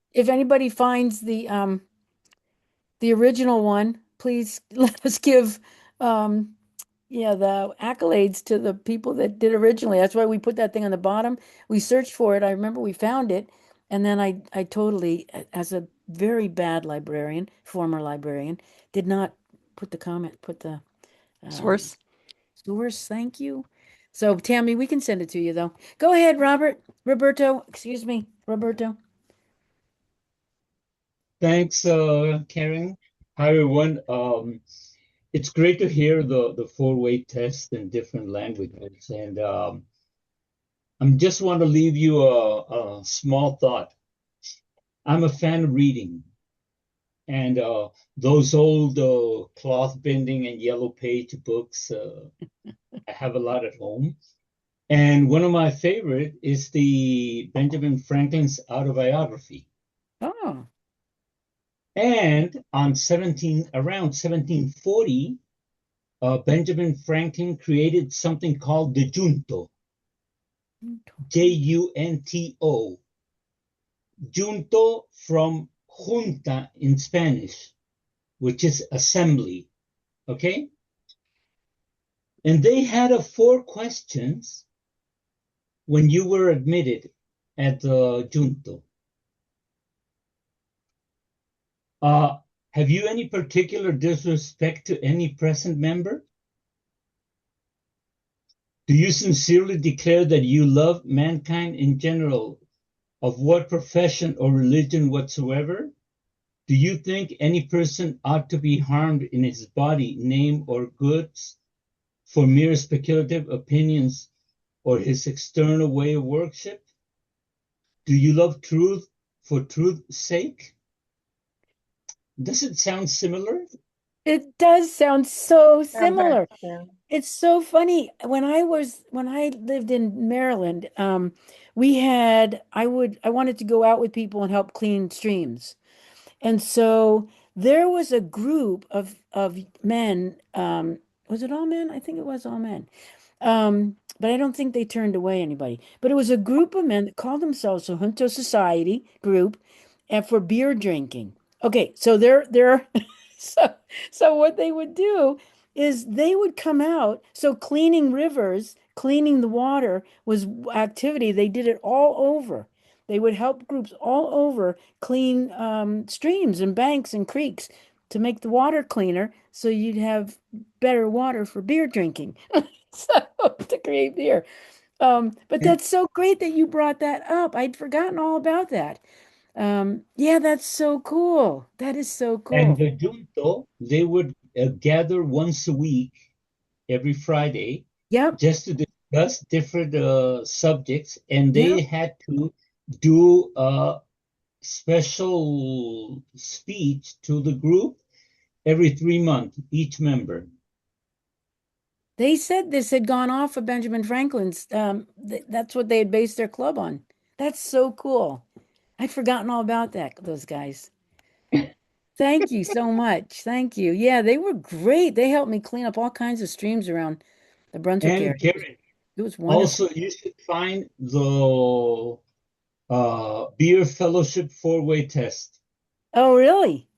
the original one, please let us give the accolades to the people that did originally. That's why we put that thing on the bottom. We searched for it. I remember we found it, and then I totally, as a very bad librarian, former librarian, did not put the Source. source. Thank you. So Tammy, we can send it to you though. Go ahead, Roberto, excuse me, Roberto. Thanks, Karen. Hi, everyone. It's great to hear the four-way test in different languages, and I just want to leave you a small thought. I'm a fan of reading, and those old cloth binding and yellow page books, I have a lot at home. And one of my favorite is the Benjamin Franklin's autobiography. Oh. And around 1740, Benjamin Franklin created something called the junto, Junto. Junto from junta in Spanish, which is assembly. Okay? And they had 4 questions when you were admitted at the junto. Have you any particular disrespect to any present member? Do you sincerely declare that you love mankind in general, of what profession or religion whatsoever? Do you think any person ought to be harmed in his body, name, or goods for mere speculative opinions or his external way of worship? Do you love truth for truth's sake? Does it sound similar? It does sound so Yeah, similar. It's so funny. When I lived in Maryland, I wanted to go out with people and help clean streams. And so there was a group of men, was it all men? I think it was all men. But I don't think they turned away anybody. But it was a group of men that called themselves a Junto Society group and for beer drinking. Okay, so they're so so what they would do is they would come out. So cleaning rivers, cleaning the water was activity. They did it all over. They would help groups all over clean streams and banks and creeks to make the water cleaner so you'd have better water for beer drinking. So to create beer. But And, that's so great that you brought that up. I'd forgotten all about that. Yeah, that's so cool. That is so and cool. the junto, they would gather once a week, every Friday, Yep. just to discuss different subjects, and they Yep. had to do a special speech to the group every 3 months, each member. They said this had gone off of Benjamin Franklin's. That's what they had based their club on. That's so cool. I'd forgotten all about those guys. Thank you so much. Thank you. Yeah, they were great. They helped me clean up all kinds of streams around the Brunswick area. And Karen, It was wonderful. also you should find the beer fellowship four-way test. Oh, really?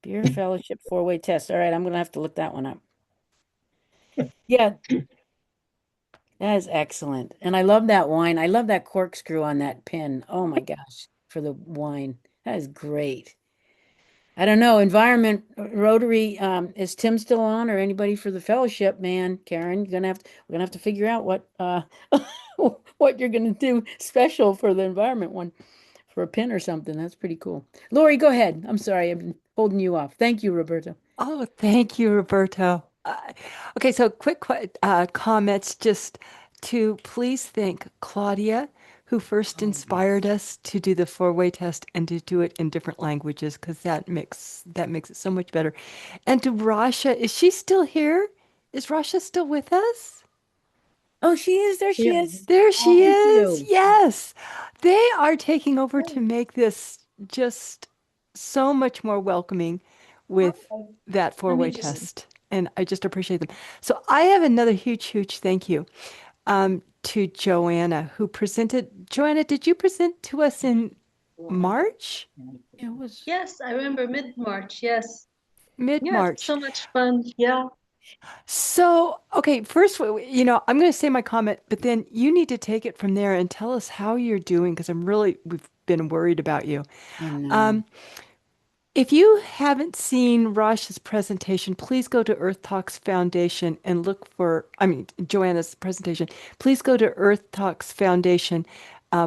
Beer Fellowship four-way test. All right, I'm gonna have to look that one up. Yeah, that is excellent. And I love that wine. I love that corkscrew on that pin. Oh my gosh, for the wine. That is great. I don't know, Environment Rotary, is Tim still on or anybody for the fellowship, man? Karen, we're gonna have to figure out what what you're gonna do special for the environment one for a pin or something. That's pretty cool. Lori, go ahead. I'm sorry, I've been holding you off. Thank you, Roberto. Oh, thank you, Roberto. Okay, so quick comments just to please thank Claudia, who first inspired us to do the four-way test and to do it in different languages because that makes it so much better. And to Rasha, is she still here? Is Rasha still with us? Oh, she is. There she Yeah. is. There she Thank is. you. Yes. They are taking over to make this just so much more welcoming with that Let four-way me just test. And I just appreciate them. So I have another huge, huge thank you. to Joanna, who presented. Joanna, did you present to us in March? It was Yes, I remember mid-March. Yes. Yeah, it's Mid-March. so much fun. Yeah. So, okay, first, I'm going to say my comment, but then you need to take it from there and tell us how you're doing because we've been worried about you. I know. Um, If you haven't seen Rash's presentation, please go to Earth Talks Foundation and look for, Joanna's presentation. Please go to Earth Talks Foundation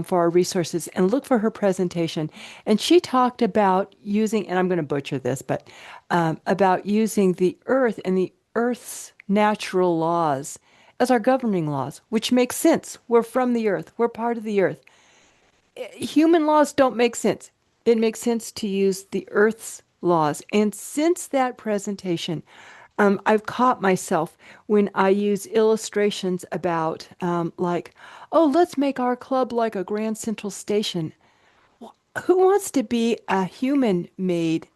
for our resources and look for her presentation. And she talked about using, and I'm going to butcher this, but about using the Earth and the Earth's natural laws as our governing laws, which makes sense. We're from the Earth, we're part of the Earth. Human laws don't make sense. It makes sense to use the Earth's laws. And since that presentation, I've caught myself when I use illustrations about, oh, let's make our club like a Grand Central Station. Who wants to be a human made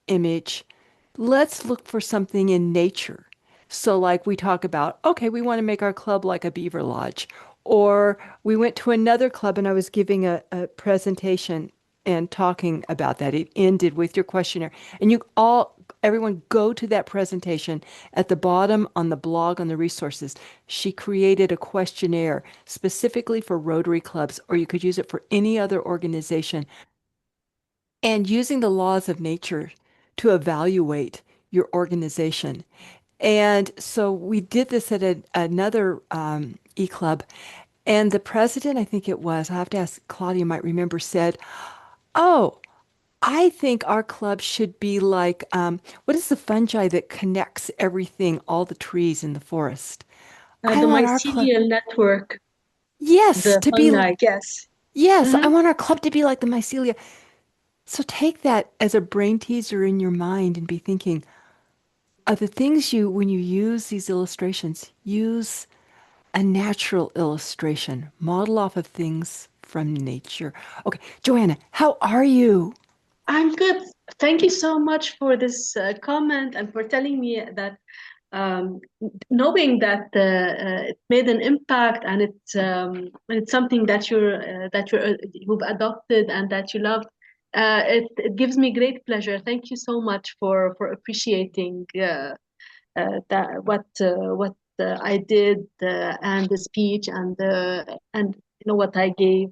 image? Let's look for something in nature. So, like we talk about, okay, we want to make our club like a beaver lodge. Or we went to another club and I was giving a presentation and talking about that. It ended with your questionnaire. And everyone go to that presentation at the bottom on the blog on the resources. She created a questionnaire specifically for Rotary clubs, or you could use it for any other organization. And using the laws of nature to evaluate your organization. And so we did this at another e-club, and the president, I think it was, I have to ask, Claudia might remember, said, "Oh, I think our club should be like, what is the fungi that connects everything, all the trees in the forest? I The want our club, mycelial network, yes, the to be, fungi, yes. yes, I Mhm. want our club to be like the mycelia." So take that as a brain teaser in your mind and be thinking, of the things when you use these illustrations, use a natural illustration, model off of things from nature. Okay, Joanna, how are you? I'm good. Thank you so much for this comment and for telling me that um, knowing that it made an impact and it's something that you've adopted and that you love. It gives me great pleasure. Thank you so much for appreciating that what I did and the speech and what I gave.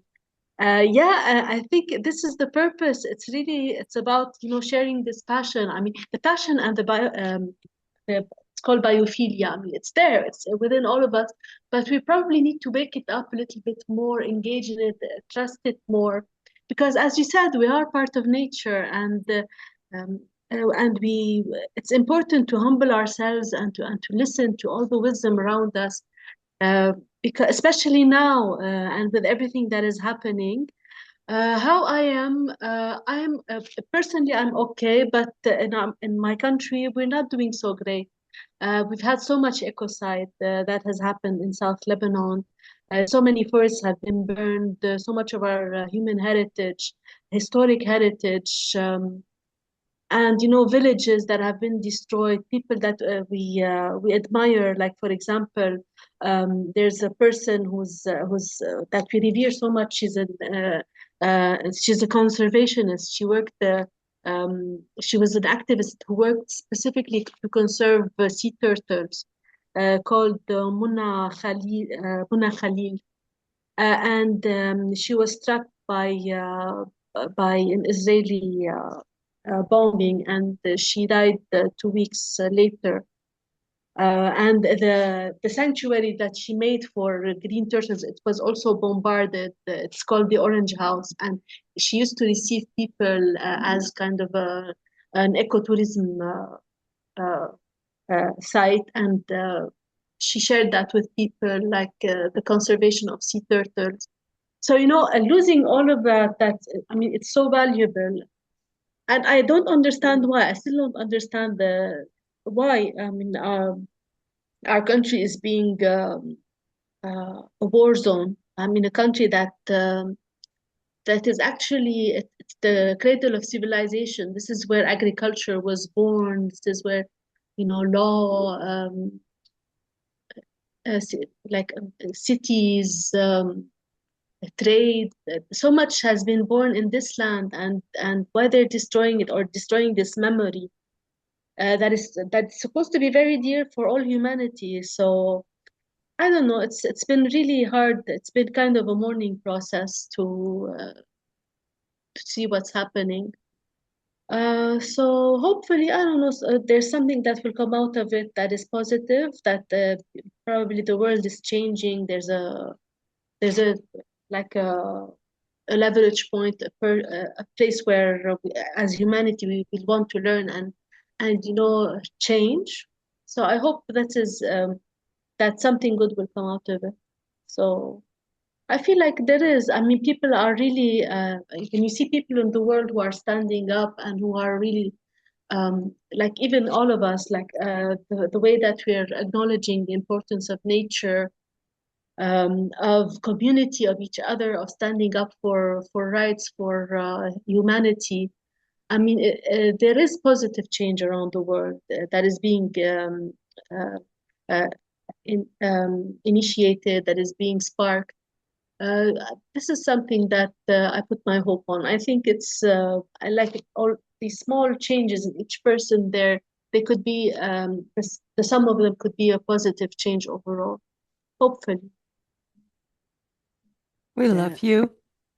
I think this is the purpose. It's about sharing this passion. I mean, the passion and it's called biophilia. I mean, it's there. It's within all of us, but we probably need to wake it up a little bit more, engage in it, trust it more, because as you said, we are part of nature, um, and we. It's important to humble ourselves and to listen to all the wisdom around us, because especially now and with everything that is happening. How I am personally I'm okay, but in my country we're not doing so great. We've had so much ecocide that has happened in South Lebanon. So many forests have been burned. So much of our human heritage, historic heritage, and villages that have been destroyed, people that we admire, like for example, there's a person who's that we revere so much. She's a conservationist. She was an activist who worked specifically to conserve sea turtles, called Muna Khalil, and she was struck by an Israeli bombing, and she died 2 weeks later. And the sanctuary that she made for green turtles, it was also bombarded. It's called the Orange House, and she used to receive people as kind of an ecotourism site, and she shared that with people, like the conservation of sea turtles. So losing all of that, I mean, it's so valuable, and I don't understand why. I still don't understand the why. I mean, our country is being a war zone. I mean, a country that is actually it's the cradle of civilization. This is where agriculture was born. This is where law cities, trade. So much has been born in this land, and why they're destroying it or destroying this memory that's supposed to be very dear for all humanity. So I don't know. It's been really hard. It's been kind of a mourning process to see what's happening. So hopefully, I don't know, there's something that will come out of it that is positive, that probably the world is changing. There's a like a leverage point, a place where we, as humanity we want to learn and change. So I hope that something good will come out of it. So I feel like there is. I mean, people are really. When you see people in the world who are standing up and who are really, like even all of us, like the way that we are acknowledging the importance of nature, of community, of each other, of standing up for rights, for humanity. I mean, there is positive change around the world that is being uh, uh, initiated, that is being sparked. Uh, this is something that I put my hope on. I think I like it, all these small changes in each person there. They could be, the sum of them could be a positive change overall, hopefully. We love you.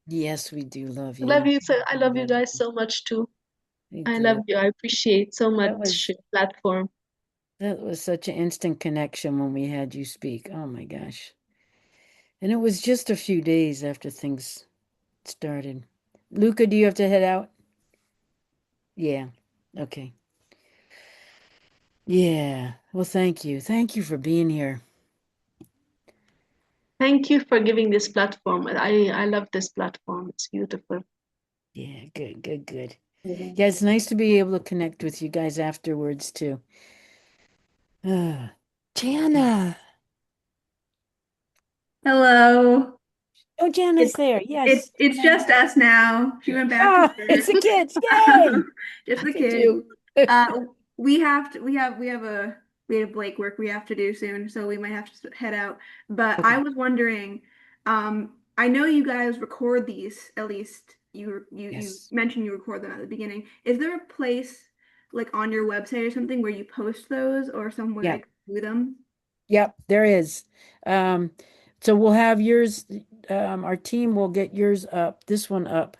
Yes, we do love you. Love you. So I love you guys so much too. I love you. I appreciate so much your platform. That was such an instant connection when we had you speak. Oh my gosh. And it was just a few days after things started. Luca, do you have to head out? Yeah. Okay. Yeah. Well, thank you. Thank you for being here. Thank you for giving this platform. I love this platform. It's beautiful. Yeah, good. Yeah, it's nice to be able to connect with you guys afterwards too. Jana. Hello. Oh, Jana's there. Yes. It's just us now. She went back to work. It's the kids. Yay! Just the Look at kids. you. We have Blake work we have to do soon, so we might have to head out. But I was wondering, I know you guys record these, at least you mentioned you record them at the beginning. Is there a place like on your website or something where you post those or somewhere I can do them? Yep, there is. So we'll have yours, our team will get yours up, this one up,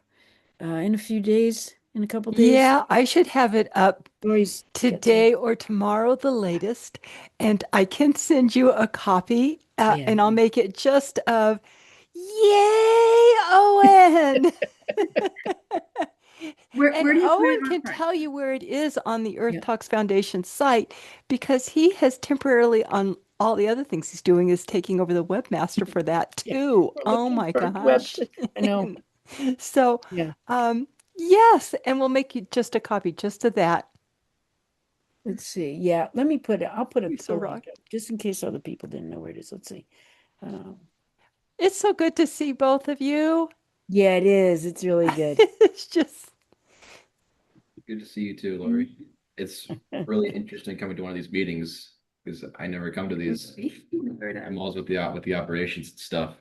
in a few days, in a couple days. Yeah, I should have it up today or tomorrow, the latest, and I can send you a copy, and I'll make it just of, yay, Owen! Where do you Owen can tell you where it is on the Earth Talks Foundation site because he has temporarily, on all the other things he's doing, is taking over the webmaster for that too. Oh my gosh. I know. So, yes, and we'll make you just a copy just of that. Let's see. Yeah, I'll put it just in case other people didn't know where it is. Let's see. It's so good to see both of you. Yeah, it is. It's really good. It's just good to see you too, Lori. It's really interesting coming to one of these meetings because I never come to these. I'm always with the operations and stuff.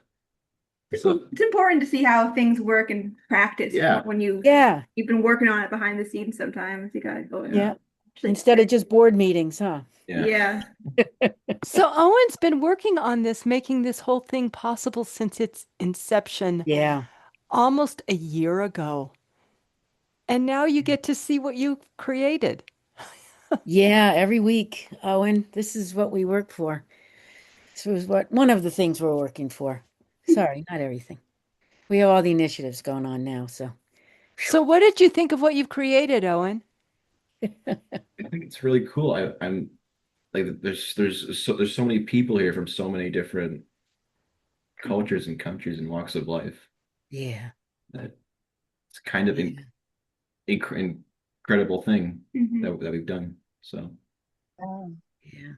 It's important to see how things work in practice. Yeah. When you've been working on it behind the scenes sometimes. You gotta go. Yeah. Instead of just board meetings, huh? Yeah. So Owen's been working on this, making this whole thing possible since its inception. Yeah. Almost a year ago. And now you get to see what you created. Yeah, every week, Owen. This is what we work for. This was one of the things we're working for. Sorry, not everything. We have all the initiatives going on now, so. So what did you think of what you've created, Owen? I think it's really cool. I'm like there's so many people here from so many different cultures and countries and walks of life. Yeah. That it's kind of incredible thing that we've done. So. Yeah.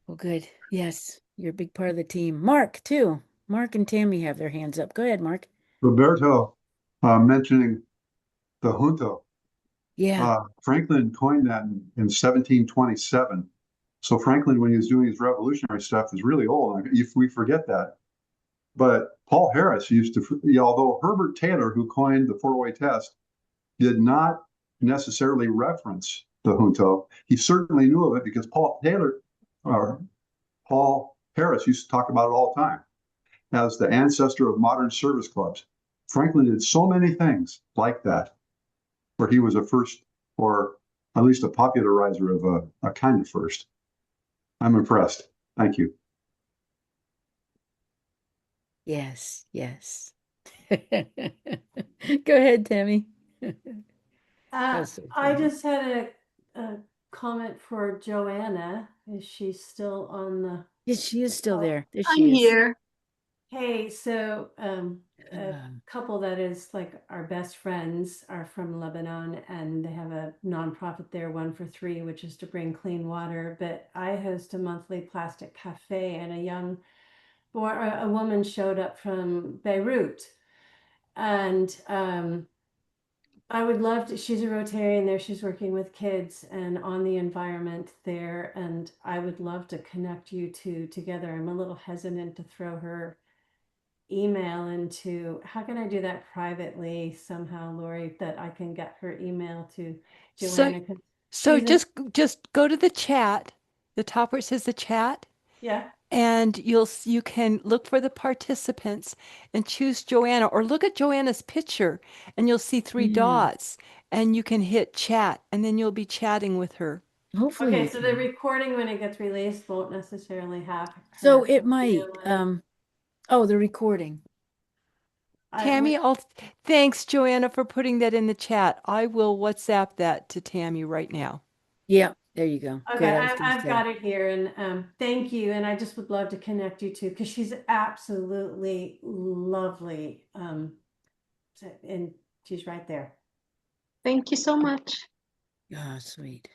Well, good. Yes, you're a big part of the team. Mark, too. Mark and Tammy have their hands up. Go ahead, Mark. Roberto, mentioning the junto. Yeah. Franklin coined that in 1727, So Franklin, when he was doing his revolutionary stuff, is really old. If we forget that. But Paul Harris used to, although Herbert Taylor, who coined the four-way test, did not necessarily reference the junto, he certainly knew of it because Paul Harris used to talk about it all the time as the ancestor of modern service clubs. Franklin did so many things like that, where he was a first, or at least a popularizer of a kind of first. I'm impressed. Thank you. Yes, yes. Go ahead, Tammy. I just had a comment for Joanna. Is she still on the? Yes, she is still there. There I'm she is. here. Hey, so a couple that is like our best friends are from Lebanon, and they have a nonprofit there, One for Three, which is to bring clean water. But I host a monthly plastic cafe, and a woman showed up from Beirut, and I would love to. She's a Rotarian there. She's working with kids and on the environment there, and I would love to connect you two together. I'm a little hesitant to throw her email into. How can I do that privately somehow, Lori, that I can get her email to Joanna? So just go to the chat, the top where it says the chat, Yeah. and you can look for the participants and choose Joanna, or look at Joanna's picture and you'll see three dots, and you can hit chat, and then you'll be chatting with her. Hopefully Okay, you so can. the recording when it gets released won't necessarily have her. So it might. Oh, the recording. Tammy, thanks, Joanna, for putting that in the chat. I will WhatsApp that to Tammy right now. Yeah, there you go. Okay, Good. I've got it here, and thank you. And I just would love to connect you two because she's absolutely lovely. And she's right there. Thank you so much. Ah, sweet.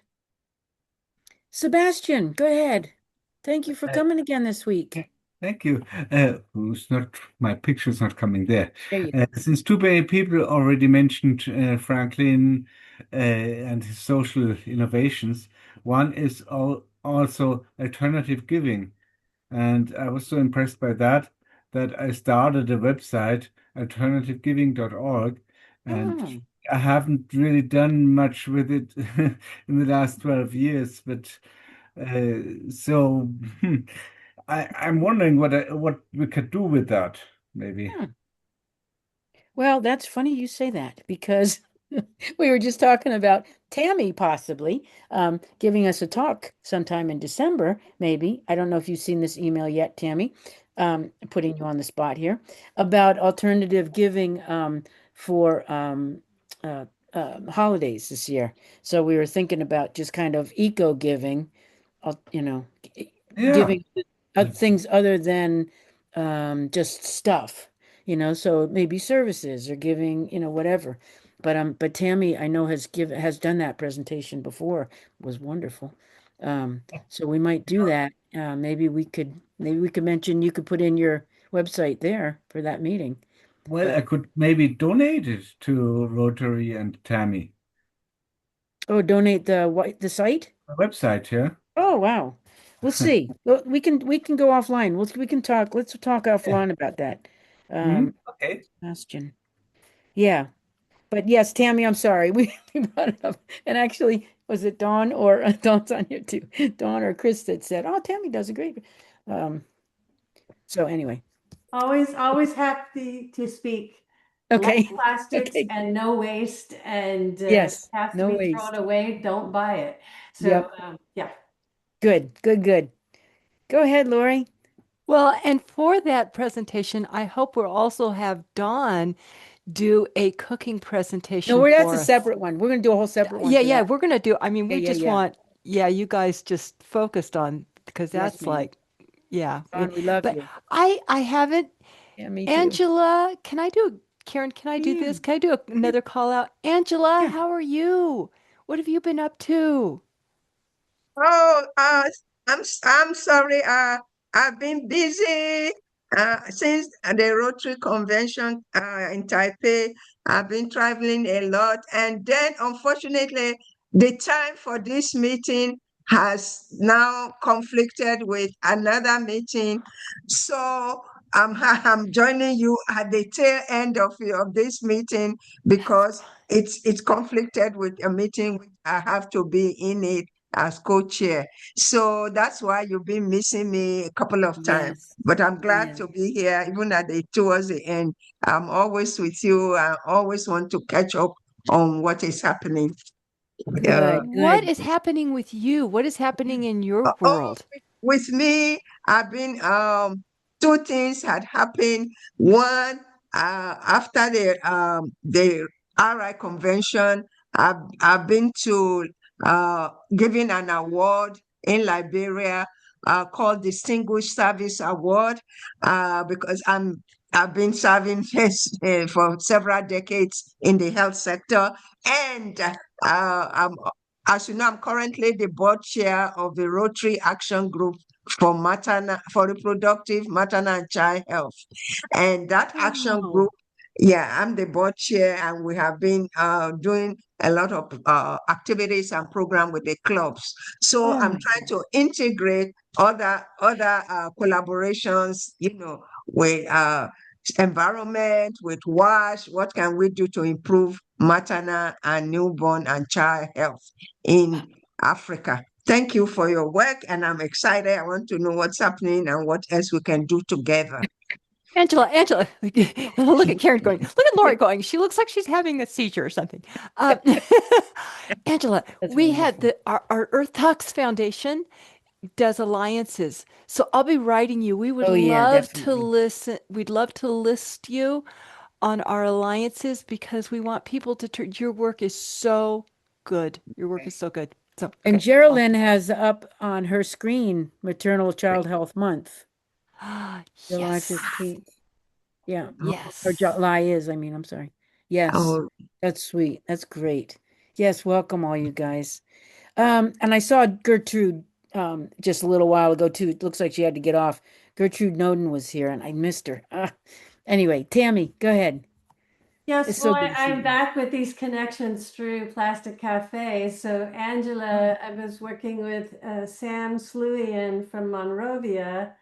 Sebastian, go ahead. Thank you for coming again this week. Thank you. Who's not, my picture's not coming there. There you go. Since too many people already mentioned Franklin and his social innovations, one is also alternative giving. And I was so impressed by that I started a website, alternativegiving.org, and I haven't really done much with it in the last 12 years, but so I'm wondering what we could do with that, maybe. Well, that's funny you say that because we were just talking about Tammy possibly giving us a talk sometime in December, maybe. I don't know if you've seen this email yet, Tammy, putting you on the spot here, about alternative giving for holidays this year. So we were thinking about just kind of eco giving, giving things other than just stuff, so maybe services or giving, whatever. But Tammy, I know has done that presentation before. It was wonderful. So we might do that. Maybe we could mention, you could put in your website there for that meeting. Well, I could maybe donate it to Rotary and Tammy. Oh, donate the site? The website, yeah. Oh, wow. We'll see. We can go offline. We can talk. Let's talk offline about that. Okay. Question. Yeah. But yes, Tammy, I'm sorry. We brought it up. And actually, was it Dawn or Dawn's on here too? Dawn or Chris that said, "Oh, Tammy does a great." So anyway. Always happy to speak. Okay. Less plastics and no waste, and yes, has to no be waste. thrown away. Don't buy it. So Yep. Yeah. Good. Go ahead, Lori. Well, and for that presentation, I hope we'll also have Dawn do a cooking presentation. No, that's for a us. separate one. We're going to do a whole separate one. Yeah, we're going to do. I mean, we Yeah, just yeah. want, you guys just focused on, because Yes, that's ma'am. like, yeah. Dawn, we love but you. I haven't. Yeah, me too. Angela, Karen, can I do this? Can I do another call out? Angela, how are you? What have you been up to? Oh, I'm sorry. I've been busy since the Rotary Convention in Taipei. I've been traveling a lot, and then unfortunately, the time for this meeting has now conflicted with another meeting. So I'm joining you at the tail end of this meeting because it's conflicted with a meeting which I have to be in it as co-chair. So that's why you've been missing me a couple of times. Yes. But I'm glad Yeah. to be here, even towards the end. I'm always with you. I always want to catch up on what is happening. Good, What good. is happening with you? What is happening in your Oh, world? with me, I've been two things had happened. One, after the RI convention, I've been to giving an award in Liberia called Distinguished Service Award because I've been serving for several decades in the health sector, and as you know, I'm currently the board chair of the Rotary Action Group for reproductive, maternal, and child health. And that action Oh, group, yeah, I'm the board chair, and we have been doing a lot of activities and program with the clubs. So oh I'm my trying to integrate other collaborations, with environment, with WASH. What can we do to improve maternal and newborn and child health in Africa? Thank you for your work, and I'm excited. I want to know what's happening and what else we can do together. Angela, look at Karen going. Look at Lori going. She looks like she's having a seizure or something. Um, Angela, That's we had wonderful. our Earth Talks Foundation does alliances. So I'll be writing you. We would Oh yeah, love to definitely. listen. We'd love to list you on our alliances because we want people to turn. Your work is so good. Your work is so good. So, And okay. Geraldine has up on her screen Maternal Child Health Month, July Yes. 15th. Yeah. Or Yes. July I'm sorry. Yes. Oh, That's sweet. That's great. Yes, welcome all you guys. And I saw Gertrude just a little while ago too. It looks like she had to get off. Gertrude Noden was here and I missed her. Anyway, Tammy, go ahead. Yes, It's well, so good to see I'm you. back with these connections through Plastic Cafe. So, Angela, I was working with Sam Sluian from Monrovia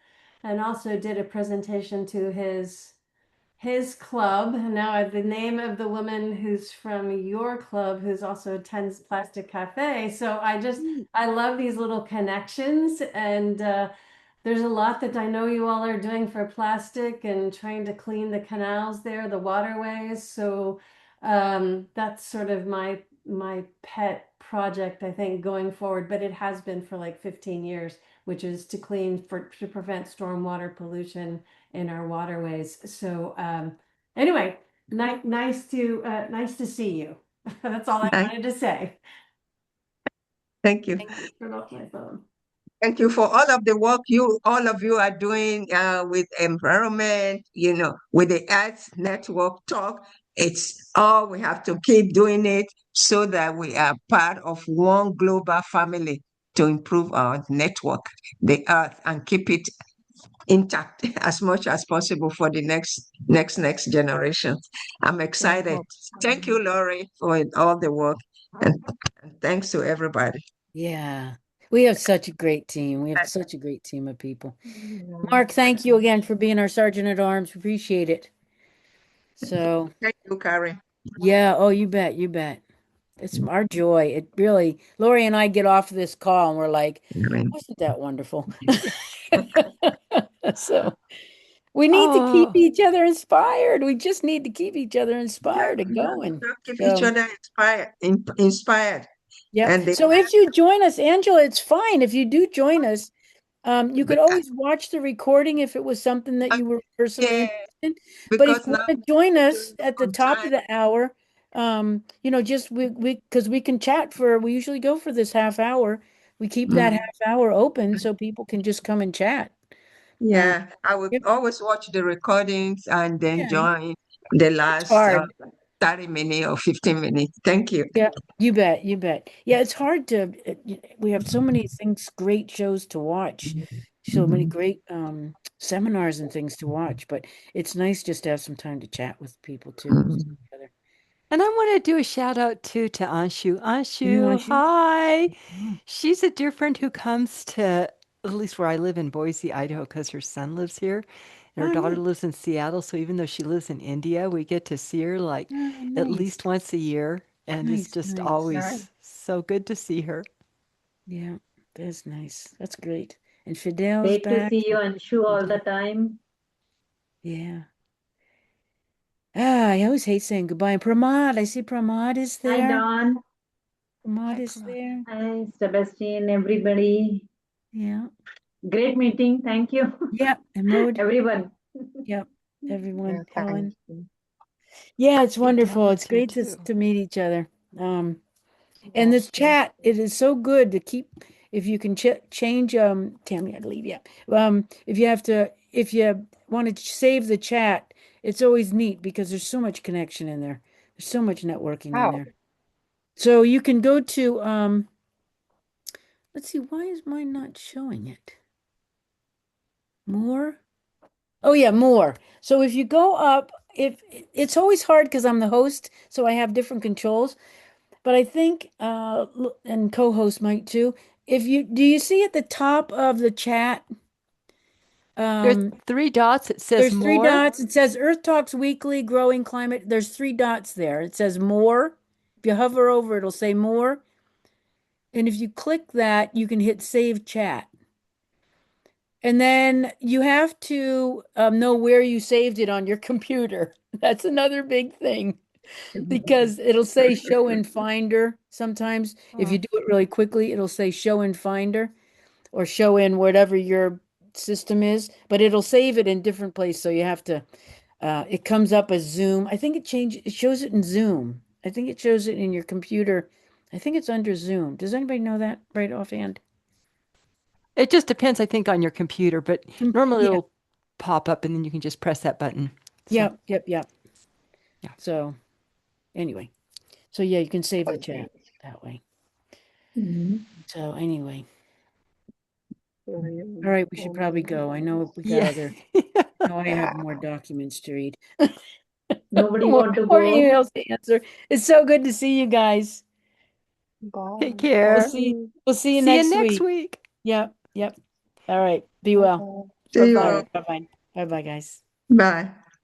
and also did a presentation to his club. And now the name of the woman who's from your club, who's also attends Plastic Cafe. So I love these little connections. And there's a lot that I know you all are doing for plastic and trying to clean the canals there, the waterways. So that's sort of my pet project, I think, going forward. But it has been for like 15 years, which is to prevent stormwater pollution in our waterways. So anyway, nice to see you. That's all I wanted to say. thank you. Turn off my phone. Thank you for all of the work all of you are doing with environment, with the Earth Network Talk. It's all we have to keep doing it so that we are part of one global family to improve our network, the Earth, and keep it intact as much as possible for the next generation. I'm excited. Thank you, Laurie, for all the work, and thanks to everybody. Yeah. We have such a great team. We have such a great team of people. Mark, thank you again for being our Sergeant at Arms. Appreciate it. So, Thank you, Karen. yeah, oh, you bet, you bet. It's our joy. It really, Lori and I get off this call and we're like, wasn't that wonderful? So, we need to keep Oh, each other inspired. We just need to keep each other Yeah, inspired and yeah, going. keep each So, other inspired. yep. And So if you join us, Angela, it's fine. If you do join us, you could always watch the recording if it was something that you were personally yeah, interested in. But if because you now want to join us at the on top of time. the hour, just we because we can chat we usually go for this half hour. We keep that Mm, half hour open so people can just come and chat. Um, yeah, I would yep, always watch the recordings and then yeah, join the it's last hard. 30 minutes or 15 minutes. Thank you. Yeah, you bet, you bet. Yeah, it's hard to. We have so many things, great shows to watch, so many great seminars and things to watch. But it's nice just to have some time to chat with people too. Mm. Together. And I want to do a shout out too to Anshu. You know, Anshu, Anshu? hi. Oh. She's a dear friend who comes to at least where I live in Boise, Idaho, because her son lives here. And her Oh, daughter neat. lives in Seattle. So even though she lives in India, we get to see her like Oh, at nice. least once a year. And it's Nice, just nice. always so good to see her. Yeah, that's nice. That's great. And Fidel's Great to back. see you, Anshu, all the time. Yeah. I always hate saying goodbye. And Pramod, I see Pramod is Hi, there. Don. Pramod is there. Hi, Sebastian, everybody. Yeah. Great meeting. Thank you. Yep. And Mode. Everyone. Yep. Everyone. Yeah, Helen. thanks. Yeah, it's wonderful. Helen's It's here great too. to meet each other. And this chat, it is so good to keep if you can change Tammy, I'd leave you. If you want to save the chat, it's always neat because there's so much connection in there. There's so much networking in How? there. So you can go to let's see, why is mine not showing it? More? Oh yeah, more. So if you go up, if it's always hard because I'm the host, so I have different controls. But I think and co-host might too. If you do you see at the top of the chat? There's 3 dots. It says There's 3 more. dots. It says Earth Talks Weekly, Growing Climate. There's 3 dots there. It says more. If you hover over, it'll say more. And if you click that, you can hit Save Chat. And then you have to know where you saved it on your computer. That's another big thing because it'll say Show in Finder sometimes. If you do it really quickly, it'll say Show in Finder or Show in whatever your system is, but it'll save it in different places. So you have to, it comes up as Zoom. I think it shows it in Zoom. I think it shows it in your computer. I think it's under Zoom. Does anybody know that right offhand? It just depends, I think, on your computer, but normally Yeah. it'll pop up and then you can just press that button. So, Yep. Yeah. So anyway, so yeah, you can save the chat that way. So anyway, all right, we should probably go. I know we got Yeah. other. No, I have more documents to read. Nobody more, want to more go. emails to answer. It's so good to see you guys. Take care. We'll see you See you next next week. week. Yep. All right. Be well. See All you. right. Bye-bye. Bye-bye, guys. Bye.